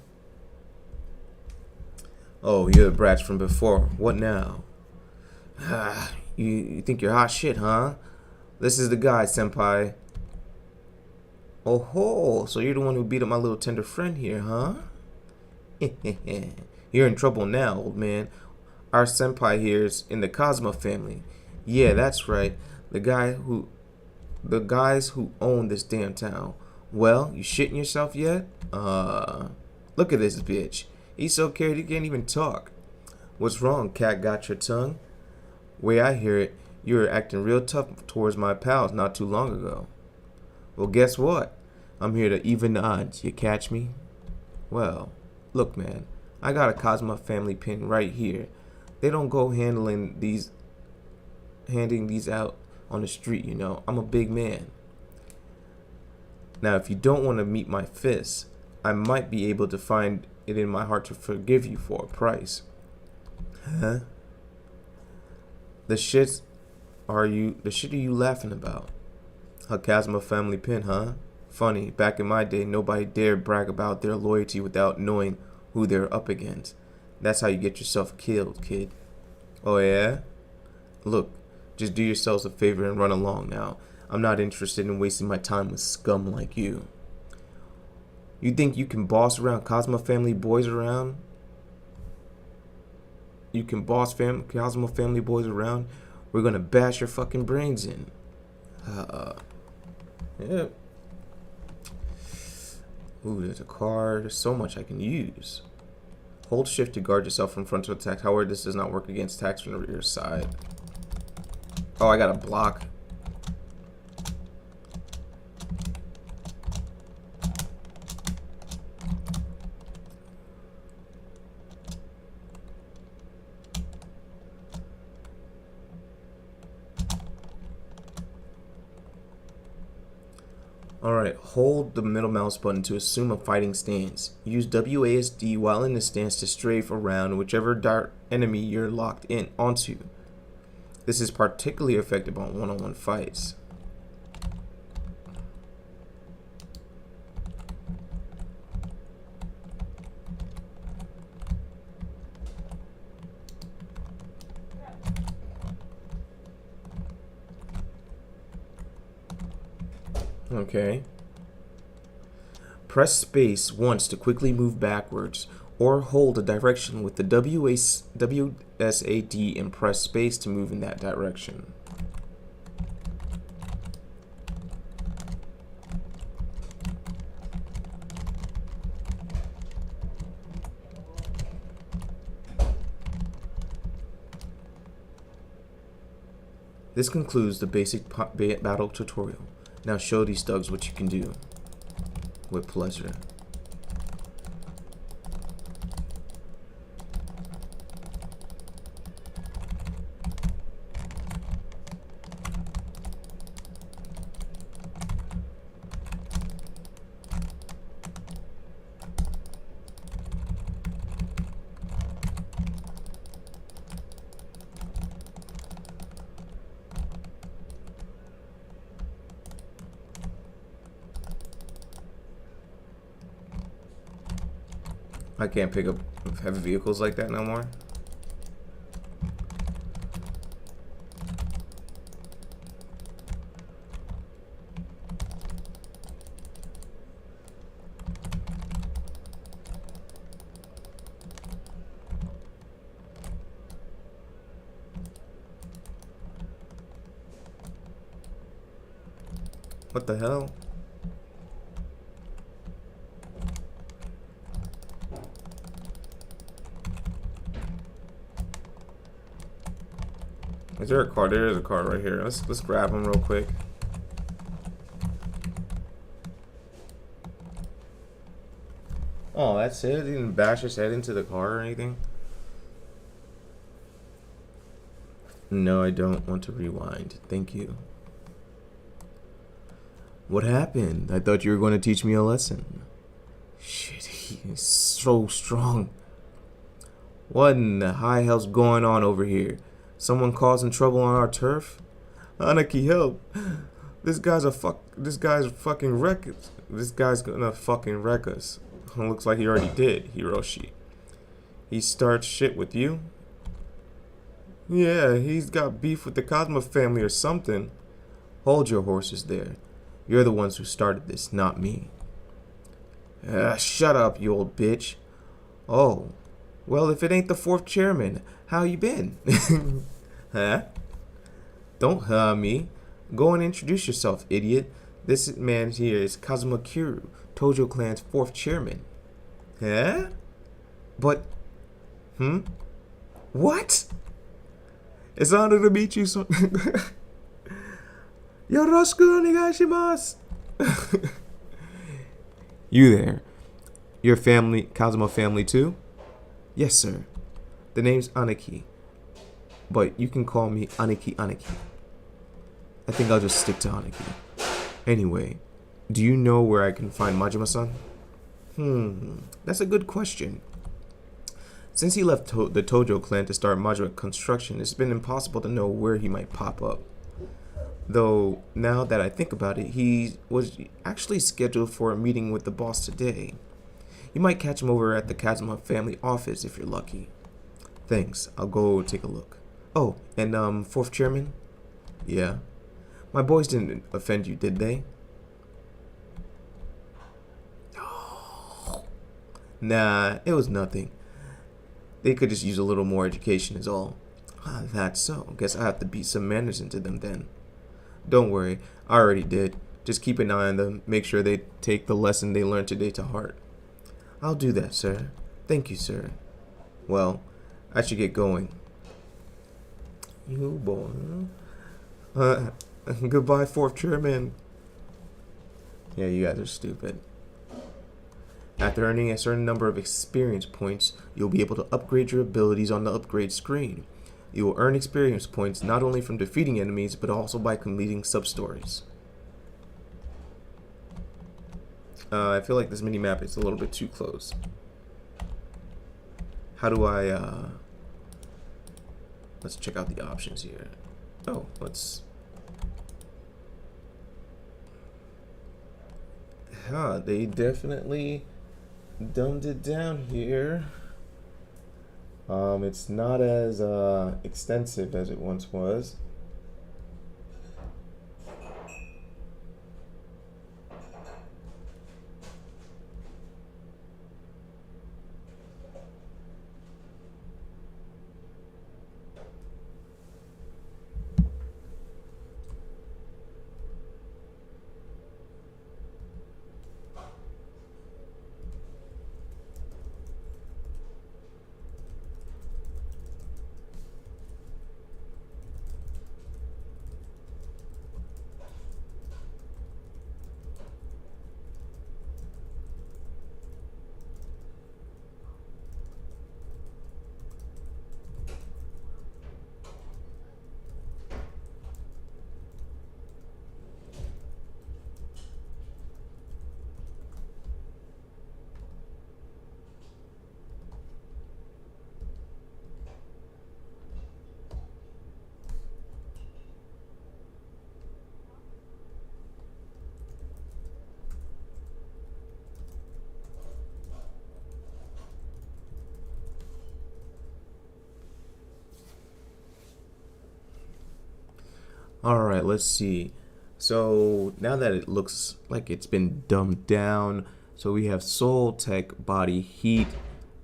Oh, you're the brats from before. What now? You think you're hot shit, huh? This is the guy, senpai. Oh ho, so you're the one who beat up my little tender friend here, huh? You're in trouble now, old man. Our senpai here's in the Kazuma family. Yeah, that's right. The guys who own this damn town. Well, you shitting yourself yet? Look at this bitch. He's so scared he can't even talk. What's wrong, cat? Got your tongue? Way I hear it, you were acting real tough towards my pals not too long ago. Well, guess what? I'm here to even the odds. You catch me? Well, look, man. I got a Kazuma family pin right here. They don't go handing these out on the street, you know. I'm a big man. Now, if you don't want to meet my fists, I might be able to find it in my heart to forgive you for a price. Huh? The shit are you laughing about? A Kazuma family pin, huh? Funny, back in my day, nobody dared brag about their loyalty without knowing who they're up against. That's how you get yourself killed, kid. Oh yeah? Look, just do yourselves a favor and run along now. I'm not interested in wasting my time with scum like you. You think you can boss around Kazuma family boys around? You can boss Kazuma family boys around? We're gonna bash your fucking brains in. Yeah. Ooh, there's a car. There's so much I can use. Hold shift to guard yourself from frontal attack. However, this does not work against attacks from the rear side. Oh, I got a block. Alright, hold the middle mouse button to assume a fighting stance. Use WASD while in the stance to strafe around whichever enemy you're locked in onto. This is particularly effective on one-on-one fights. Okay. Press space once to quickly move backwards, or hold a direction with the WSAD and press space to move in that direction. This concludes the basic battle tutorial. Now show these thugs what you can do. With pleasure. I can't pick up heavy vehicles like that no more. What the hell? Is there a car? There is a car right here. Let's grab him real quick. Oh, that's it? He didn't bash his head into the car or anything? No, I don't want to rewind. Thank you. What happened? I thought you were going to teach me a lesson. Shit, he is so strong. What in the high hell's going on over here? Someone causing trouble on our turf? Anaki, help! This guy's fucking wreck us. This guy's gonna fucking wreck us. Looks like he already did, Hiroshi. He starts shit with you? Yeah, he's got beef with the Kazuma family or something. Hold your horses there. You're the ones who started this, not me. Shut up, you old bitch. Oh, well, if it ain't the fourth chairman, how you been? Huh? Don't me. Go and introduce yourself, idiot. This man here is Kazuma Kiryu, Tojo Clan's fourth chairman. Huh? But, what? It's an honor to meet you, so Yoroshiku onegaishimasu. You there? Your family, Kazuma family too? Yes, sir. The name's Aniki, but you can call me Aniki. I think I'll just stick to Aniki. Anyway, do you know where I can find Majima-san? That's a good question. Since he left the Tojo clan to start Majima construction, it's been impossible to know where he might pop up. Though, now that I think about it, he was actually scheduled for a meeting with the boss today. You might catch him over at the Kazuma family office if you're lucky. Thanks, I'll go take a look. Oh, and fourth chairman? Yeah. My boys didn't offend you, did they? Nah, it was nothing. They could just use a little more education is all. That's so. Guess I have to beat some manners into them then. Don't worry, I already did. Just keep an eye on them, make sure they take the lesson they learned today to heart. I'll do that, sir. Thank you, sir. Well, I should get going. You boy. Goodbye, fourth chairman. Yeah, you guys are stupid. After earning a certain number of experience points, you'll be able to upgrade your abilities on the upgrade screen. You will earn experience points not only from defeating enemies, but also by completing sub-stories. I feel like this mini-map is a little bit too close. How do I, let's check out the options here. Oh, let's... Huh, they definitely dumbed it down here. It's not as extensive as it once was. Alright, let's see. So now that it looks like it's been dumbed down, so we have soul, tech, body, heat,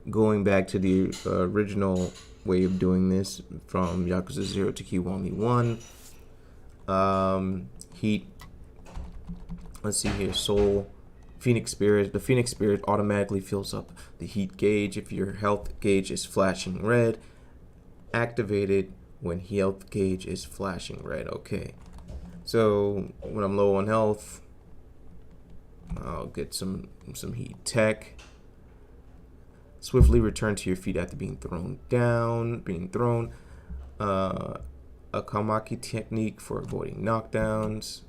going back to the original way of doing this from Yakuza 0 to Kiwami 1. Heat, let's see here, soul, Phoenix Spirit. The Phoenix Spirit automatically fills up the heat gauge if your health gauge is flashing red. Activate it when health gauge is flashing red. Okay, so when I'm low on health, I'll get some heat tech. Swiftly return to your feet after being thrown. A Kamaki technique for avoiding knockdowns.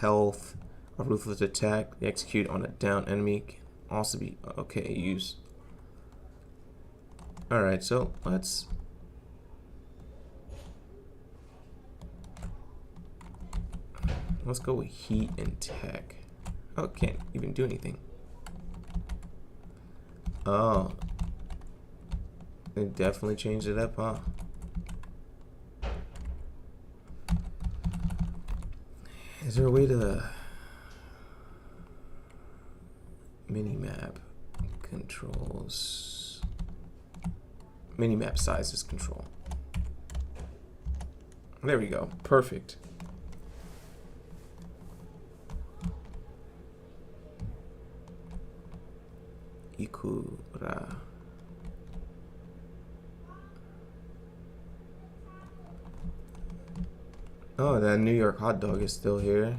Health, a ruthless attack execute on a down enemy can also be used. Alright, so let's go with heat and tech. Oh, can't even do anything. Oh, they definitely changed it up, huh? Is there a way to minimap controls? Minimap sizes control. There we go. Perfect. Ikura. Oh, that New York hot dog is still here.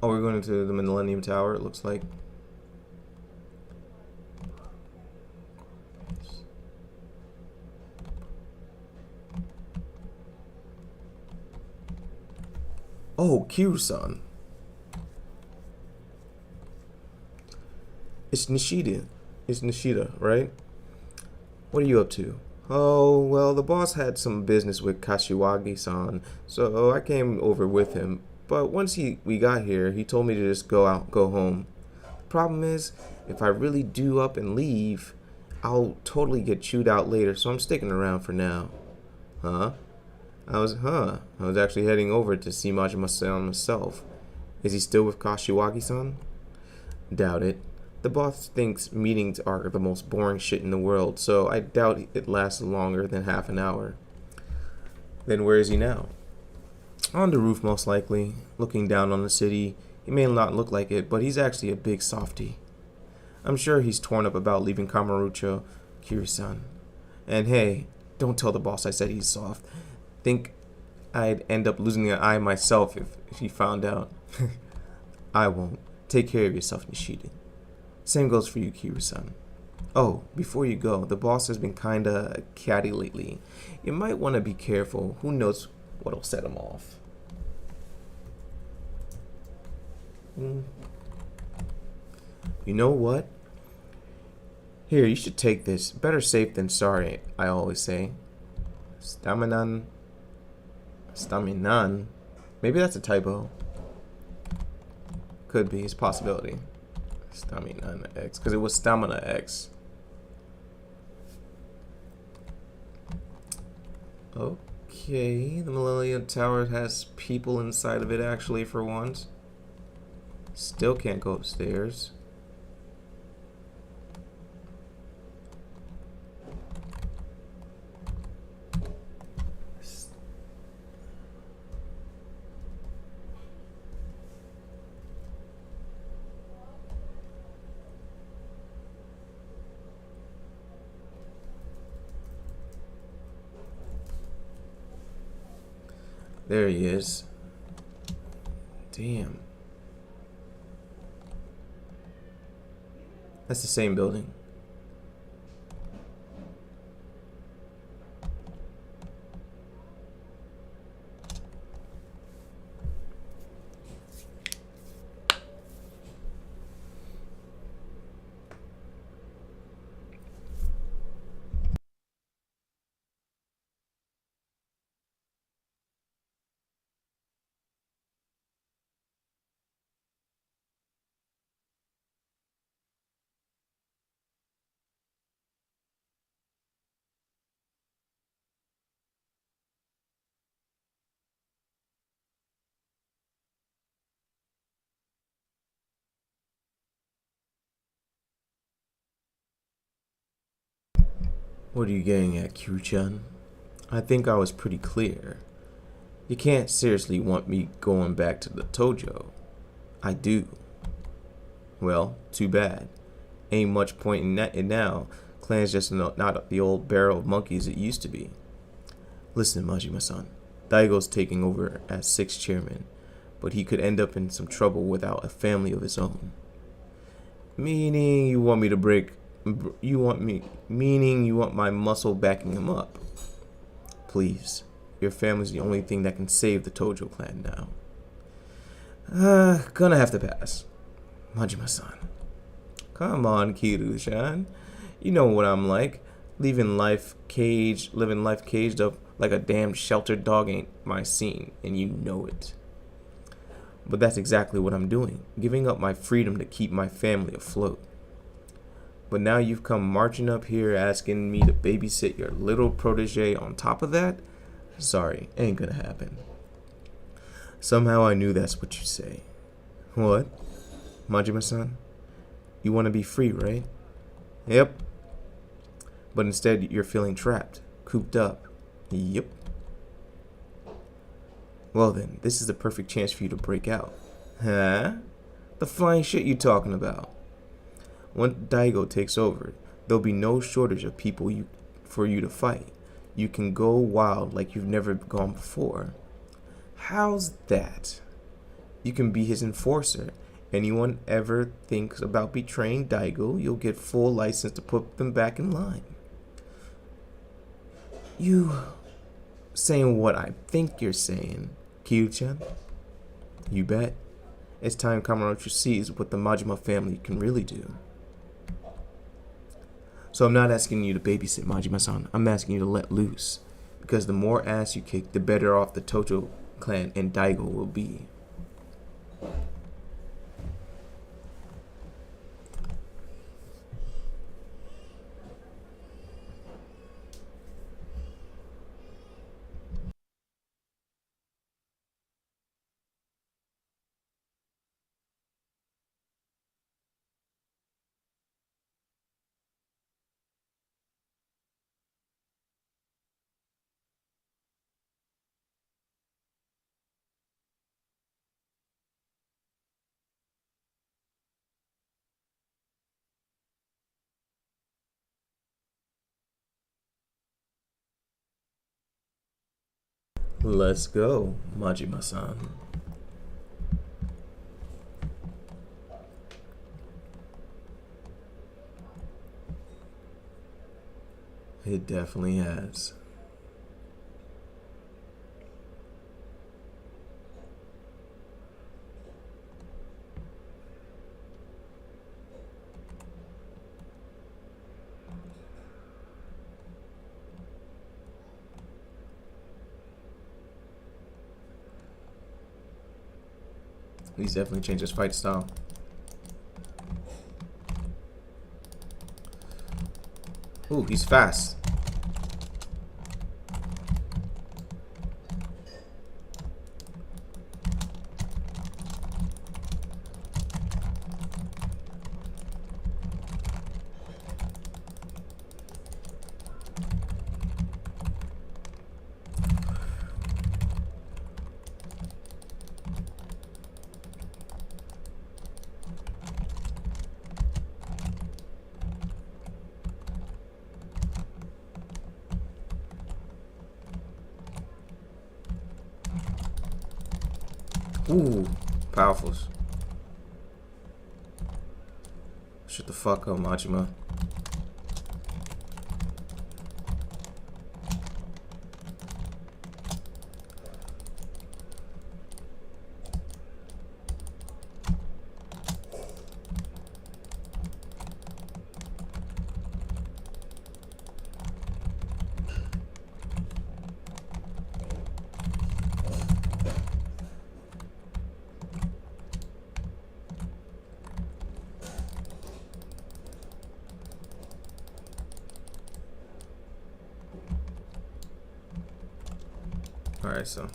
Oh, we're going to the Millennium Tower, it looks like. Oh, Kiryu-san. It's Nishida. It's Nishida, right? What are you up to? Oh, well, the boss had some business with Kashiwagi-san, so I came over with him. But once we got here, he told me to just go home. The problem is, if I really do up and leave, I'll totally get chewed out later, so I'm sticking around for now. Huh? I was actually heading over to see Majima-san myself. Is he still with Kashiwagi-san? Doubt it. The boss thinks meetings are the most boring shit in the world, so I doubt it lasts longer than half an hour. Then where is he now? On the roof, most likely, looking down on the city. He may not look like it, but he's actually a big softie. I'm sure he's torn up about leaving Kamurocho, Kiryu-san. And hey, don't tell the boss I said he's soft. Think I'd end up losing an eye myself if he found out. I won't. Take care of yourself, Nishida. Same goes for you, Kiryu-san. Oh, before you go, the boss has been kinda catty lately. You might want to be careful. Who knows what'll set him off. You know what? Here, you should take this. Better safe than sorry, I always say. Staminan. Staminan. Maybe that's a typo. Could be. It's a possibility. Staminan X. Because it was Stamina X. Okay. The Millennium Tower has people inside of it actually for once. Still can't go upstairs. There he is. Damn. That's the same building. What are you getting at, Q-chan? I think I was pretty clear. You can't seriously want me going back to the Tojo. I do. Well, too bad. Ain't much point in it now. Clan's just not the old barrel of monkeys it used to be. Listen, Majima-san. Daigo's taking over as 6th chairman, but he could end up in some trouble without a family of his own. Meaning you want me to break... Meaning you want my muscle backing him up. Please. Your family's the only thing that can save the Tojo clan now. Gonna have to pass. Majima-san. Come on, Kiru-chan. You know what I'm like. Living life caged up like a damn sheltered dog ain't my scene, and you know it. But that's exactly what I'm doing. Giving up my freedom to keep my family afloat. But now you've come marching up here asking me to babysit your little protege on top of that? Sorry, ain't gonna happen. Somehow I knew that's what you'd say. What? Majima-san? You want to be free, right? Yep. But instead you're feeling trapped, cooped up. Yep. Well then, this is the perfect chance for you to break out. Huh? The flying shit you talking about? Once Daigo takes over, there'll be no shortage of people for you to fight. You can go wild like you've never gone before. How's that? You can be his enforcer. Anyone ever thinks about betraying Daigo, you'll get full license to put them back in line. You saying what I think you're saying, Kyu-chan? You bet. It's time Kamurocho sees what the Majima family can really do. So I'm not asking you to babysit, Majima-san. I'm asking you to let loose. Because the more ass you kick, the better off the Tojo clan and Daigo will be. Let's go, Majima-san. It definitely has. He's definitely changed his fight style. Ooh, he's fast. Ooh, powerful. Shut the fuck up, Majima. Alright, so.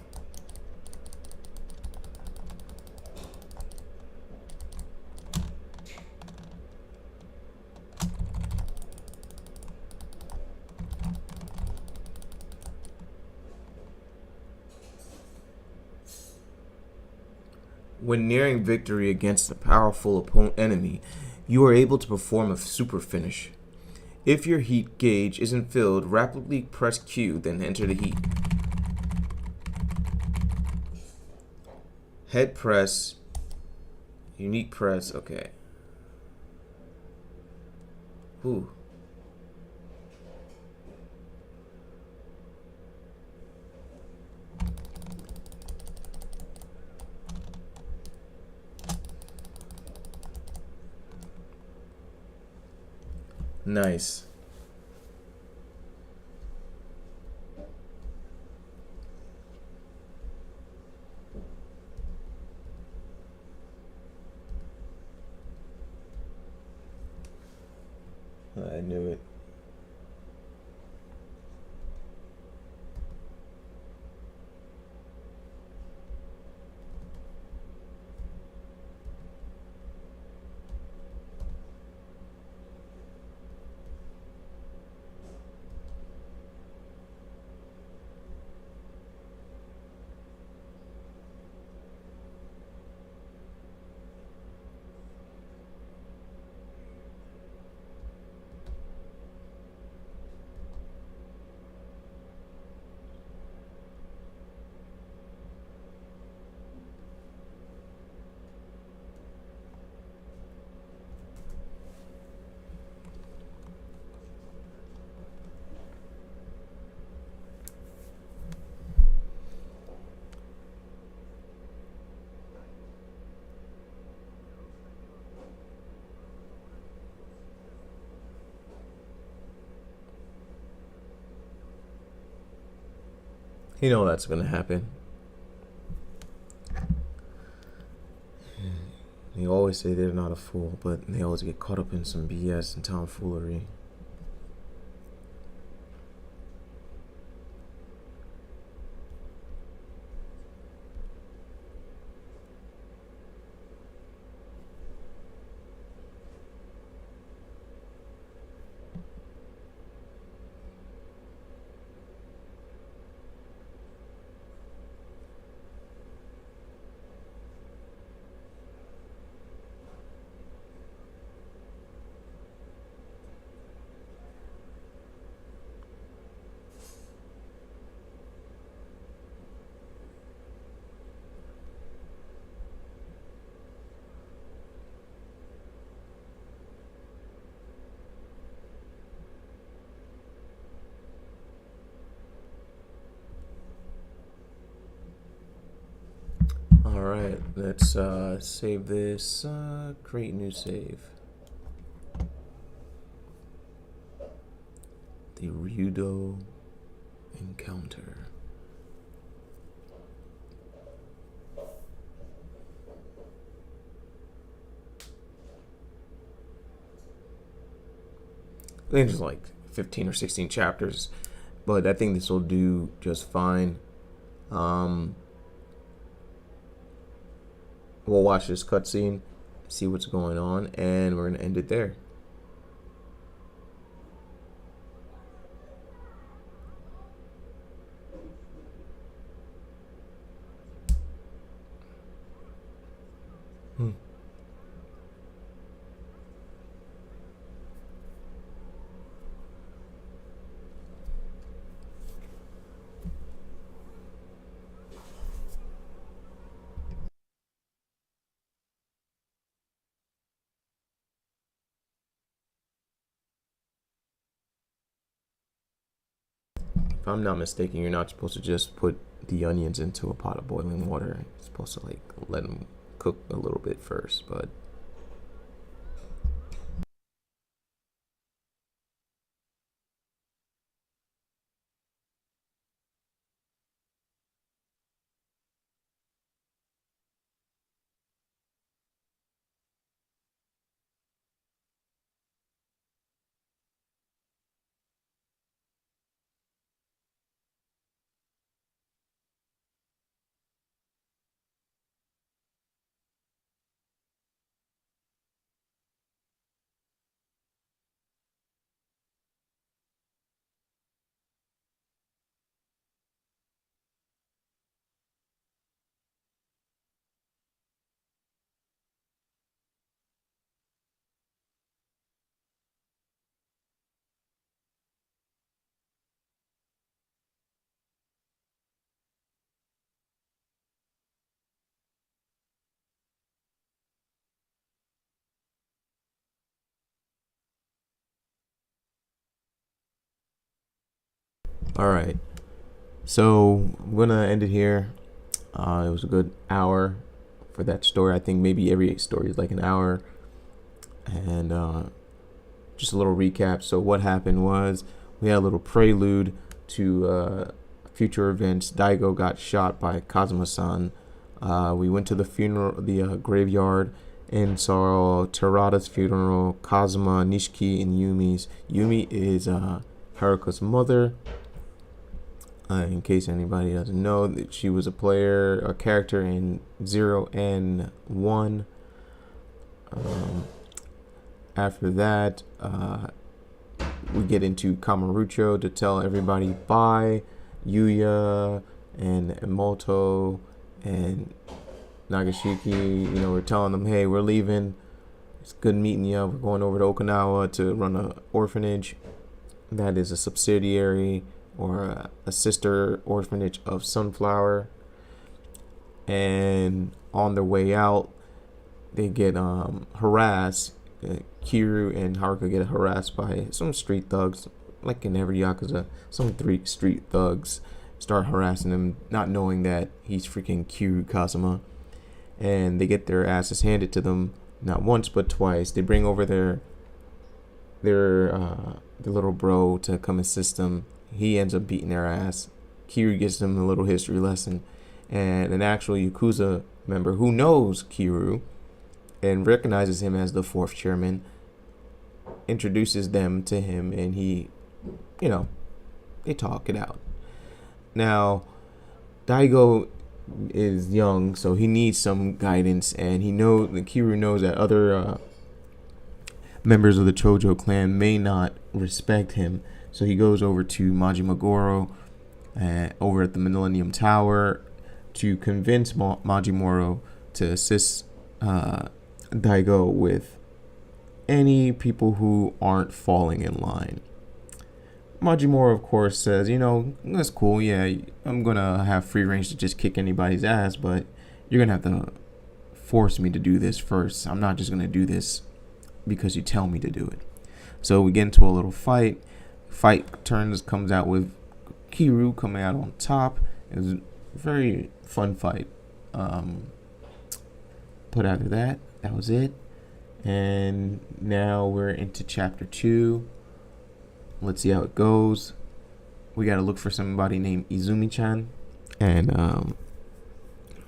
When nearing victory against a powerful enemy, you are able to perform a super finish. If your heat gauge isn't filled, rapidly press Q, then enter the heat. Head press, unique press, okay. Ooh. Nice. I knew it. You know that's gonna happen. They always say they're not a fool, but they always get caught up in some BS and tomfoolery. Alright, let's save this, create new save. The Ryudo encounter. I think there's like 15 or 16 chapters, but I think this will do just fine. We'll watch this cutscene, see what's going on, and we're gonna end it there. If I'm not mistaken, you're not supposed to just put the onions into a pot of boiling water. You're supposed to like let them cook a little bit first, but all right. So I'm gonna end it here. It was a good hour for that story. I think maybe every story is like an hour. And just a little recap. So what happened was we had a little prelude to future events. Daigo got shot by Kazuma-san. We went to the funeral, the graveyard, and saw Terada's funeral, Kazuma, Nishiki, and Yumi's. Yumi is Haruka's mother. In case anybody doesn't know, that she was a character in 0 and 1. After that, we get into Kamurocho to tell everybody bye. Yuya and Emoto and Nagashiki, we're telling them, hey, we're leaving. It's good meeting you. We're going over to Okinawa to run an orphanage that is a subsidiary or a sister orphanage of Sunflower. And on their way out, they get harassed. Kiryu and Haruka get harassed by some street thugs, like in every Yakuza. Some 3 street thugs start harassing them, not knowing that he's freaking Kiryu Kazuma. And they get their asses handed to them, not once but twice. They bring over their little bro to come assist them. He ends up beating their ass. Kiryu gives them a little history lesson. And an actual Yakuza member who knows Kiryu and recognizes him as the 4th chairman introduces them to him, and he, they talk it out. Now, Daigo is young, so he needs some guidance, and Kiryu knows that other members of the Chojo clan may not respect him. So he goes over to Majima Goro over at the Millennium Tower to convince Majimoro to assist Daigo with any people who aren't falling in line. Majimoro, of course, says, that's cool. Yeah, I'm going to have free range to just kick anybody's ass, but you're going to have to force me to do this first. I'm not just going to do this because you tell me to do it. So we get into a little fight. Comes out with Kiryu coming out on top. It was a very fun fight. But after that was it. And now we're into chapter 2. Let's see how it goes. We got to look for somebody named Izumi-chan. And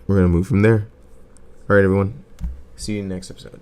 we're going to move from there. All right, everyone. See you in the next episode.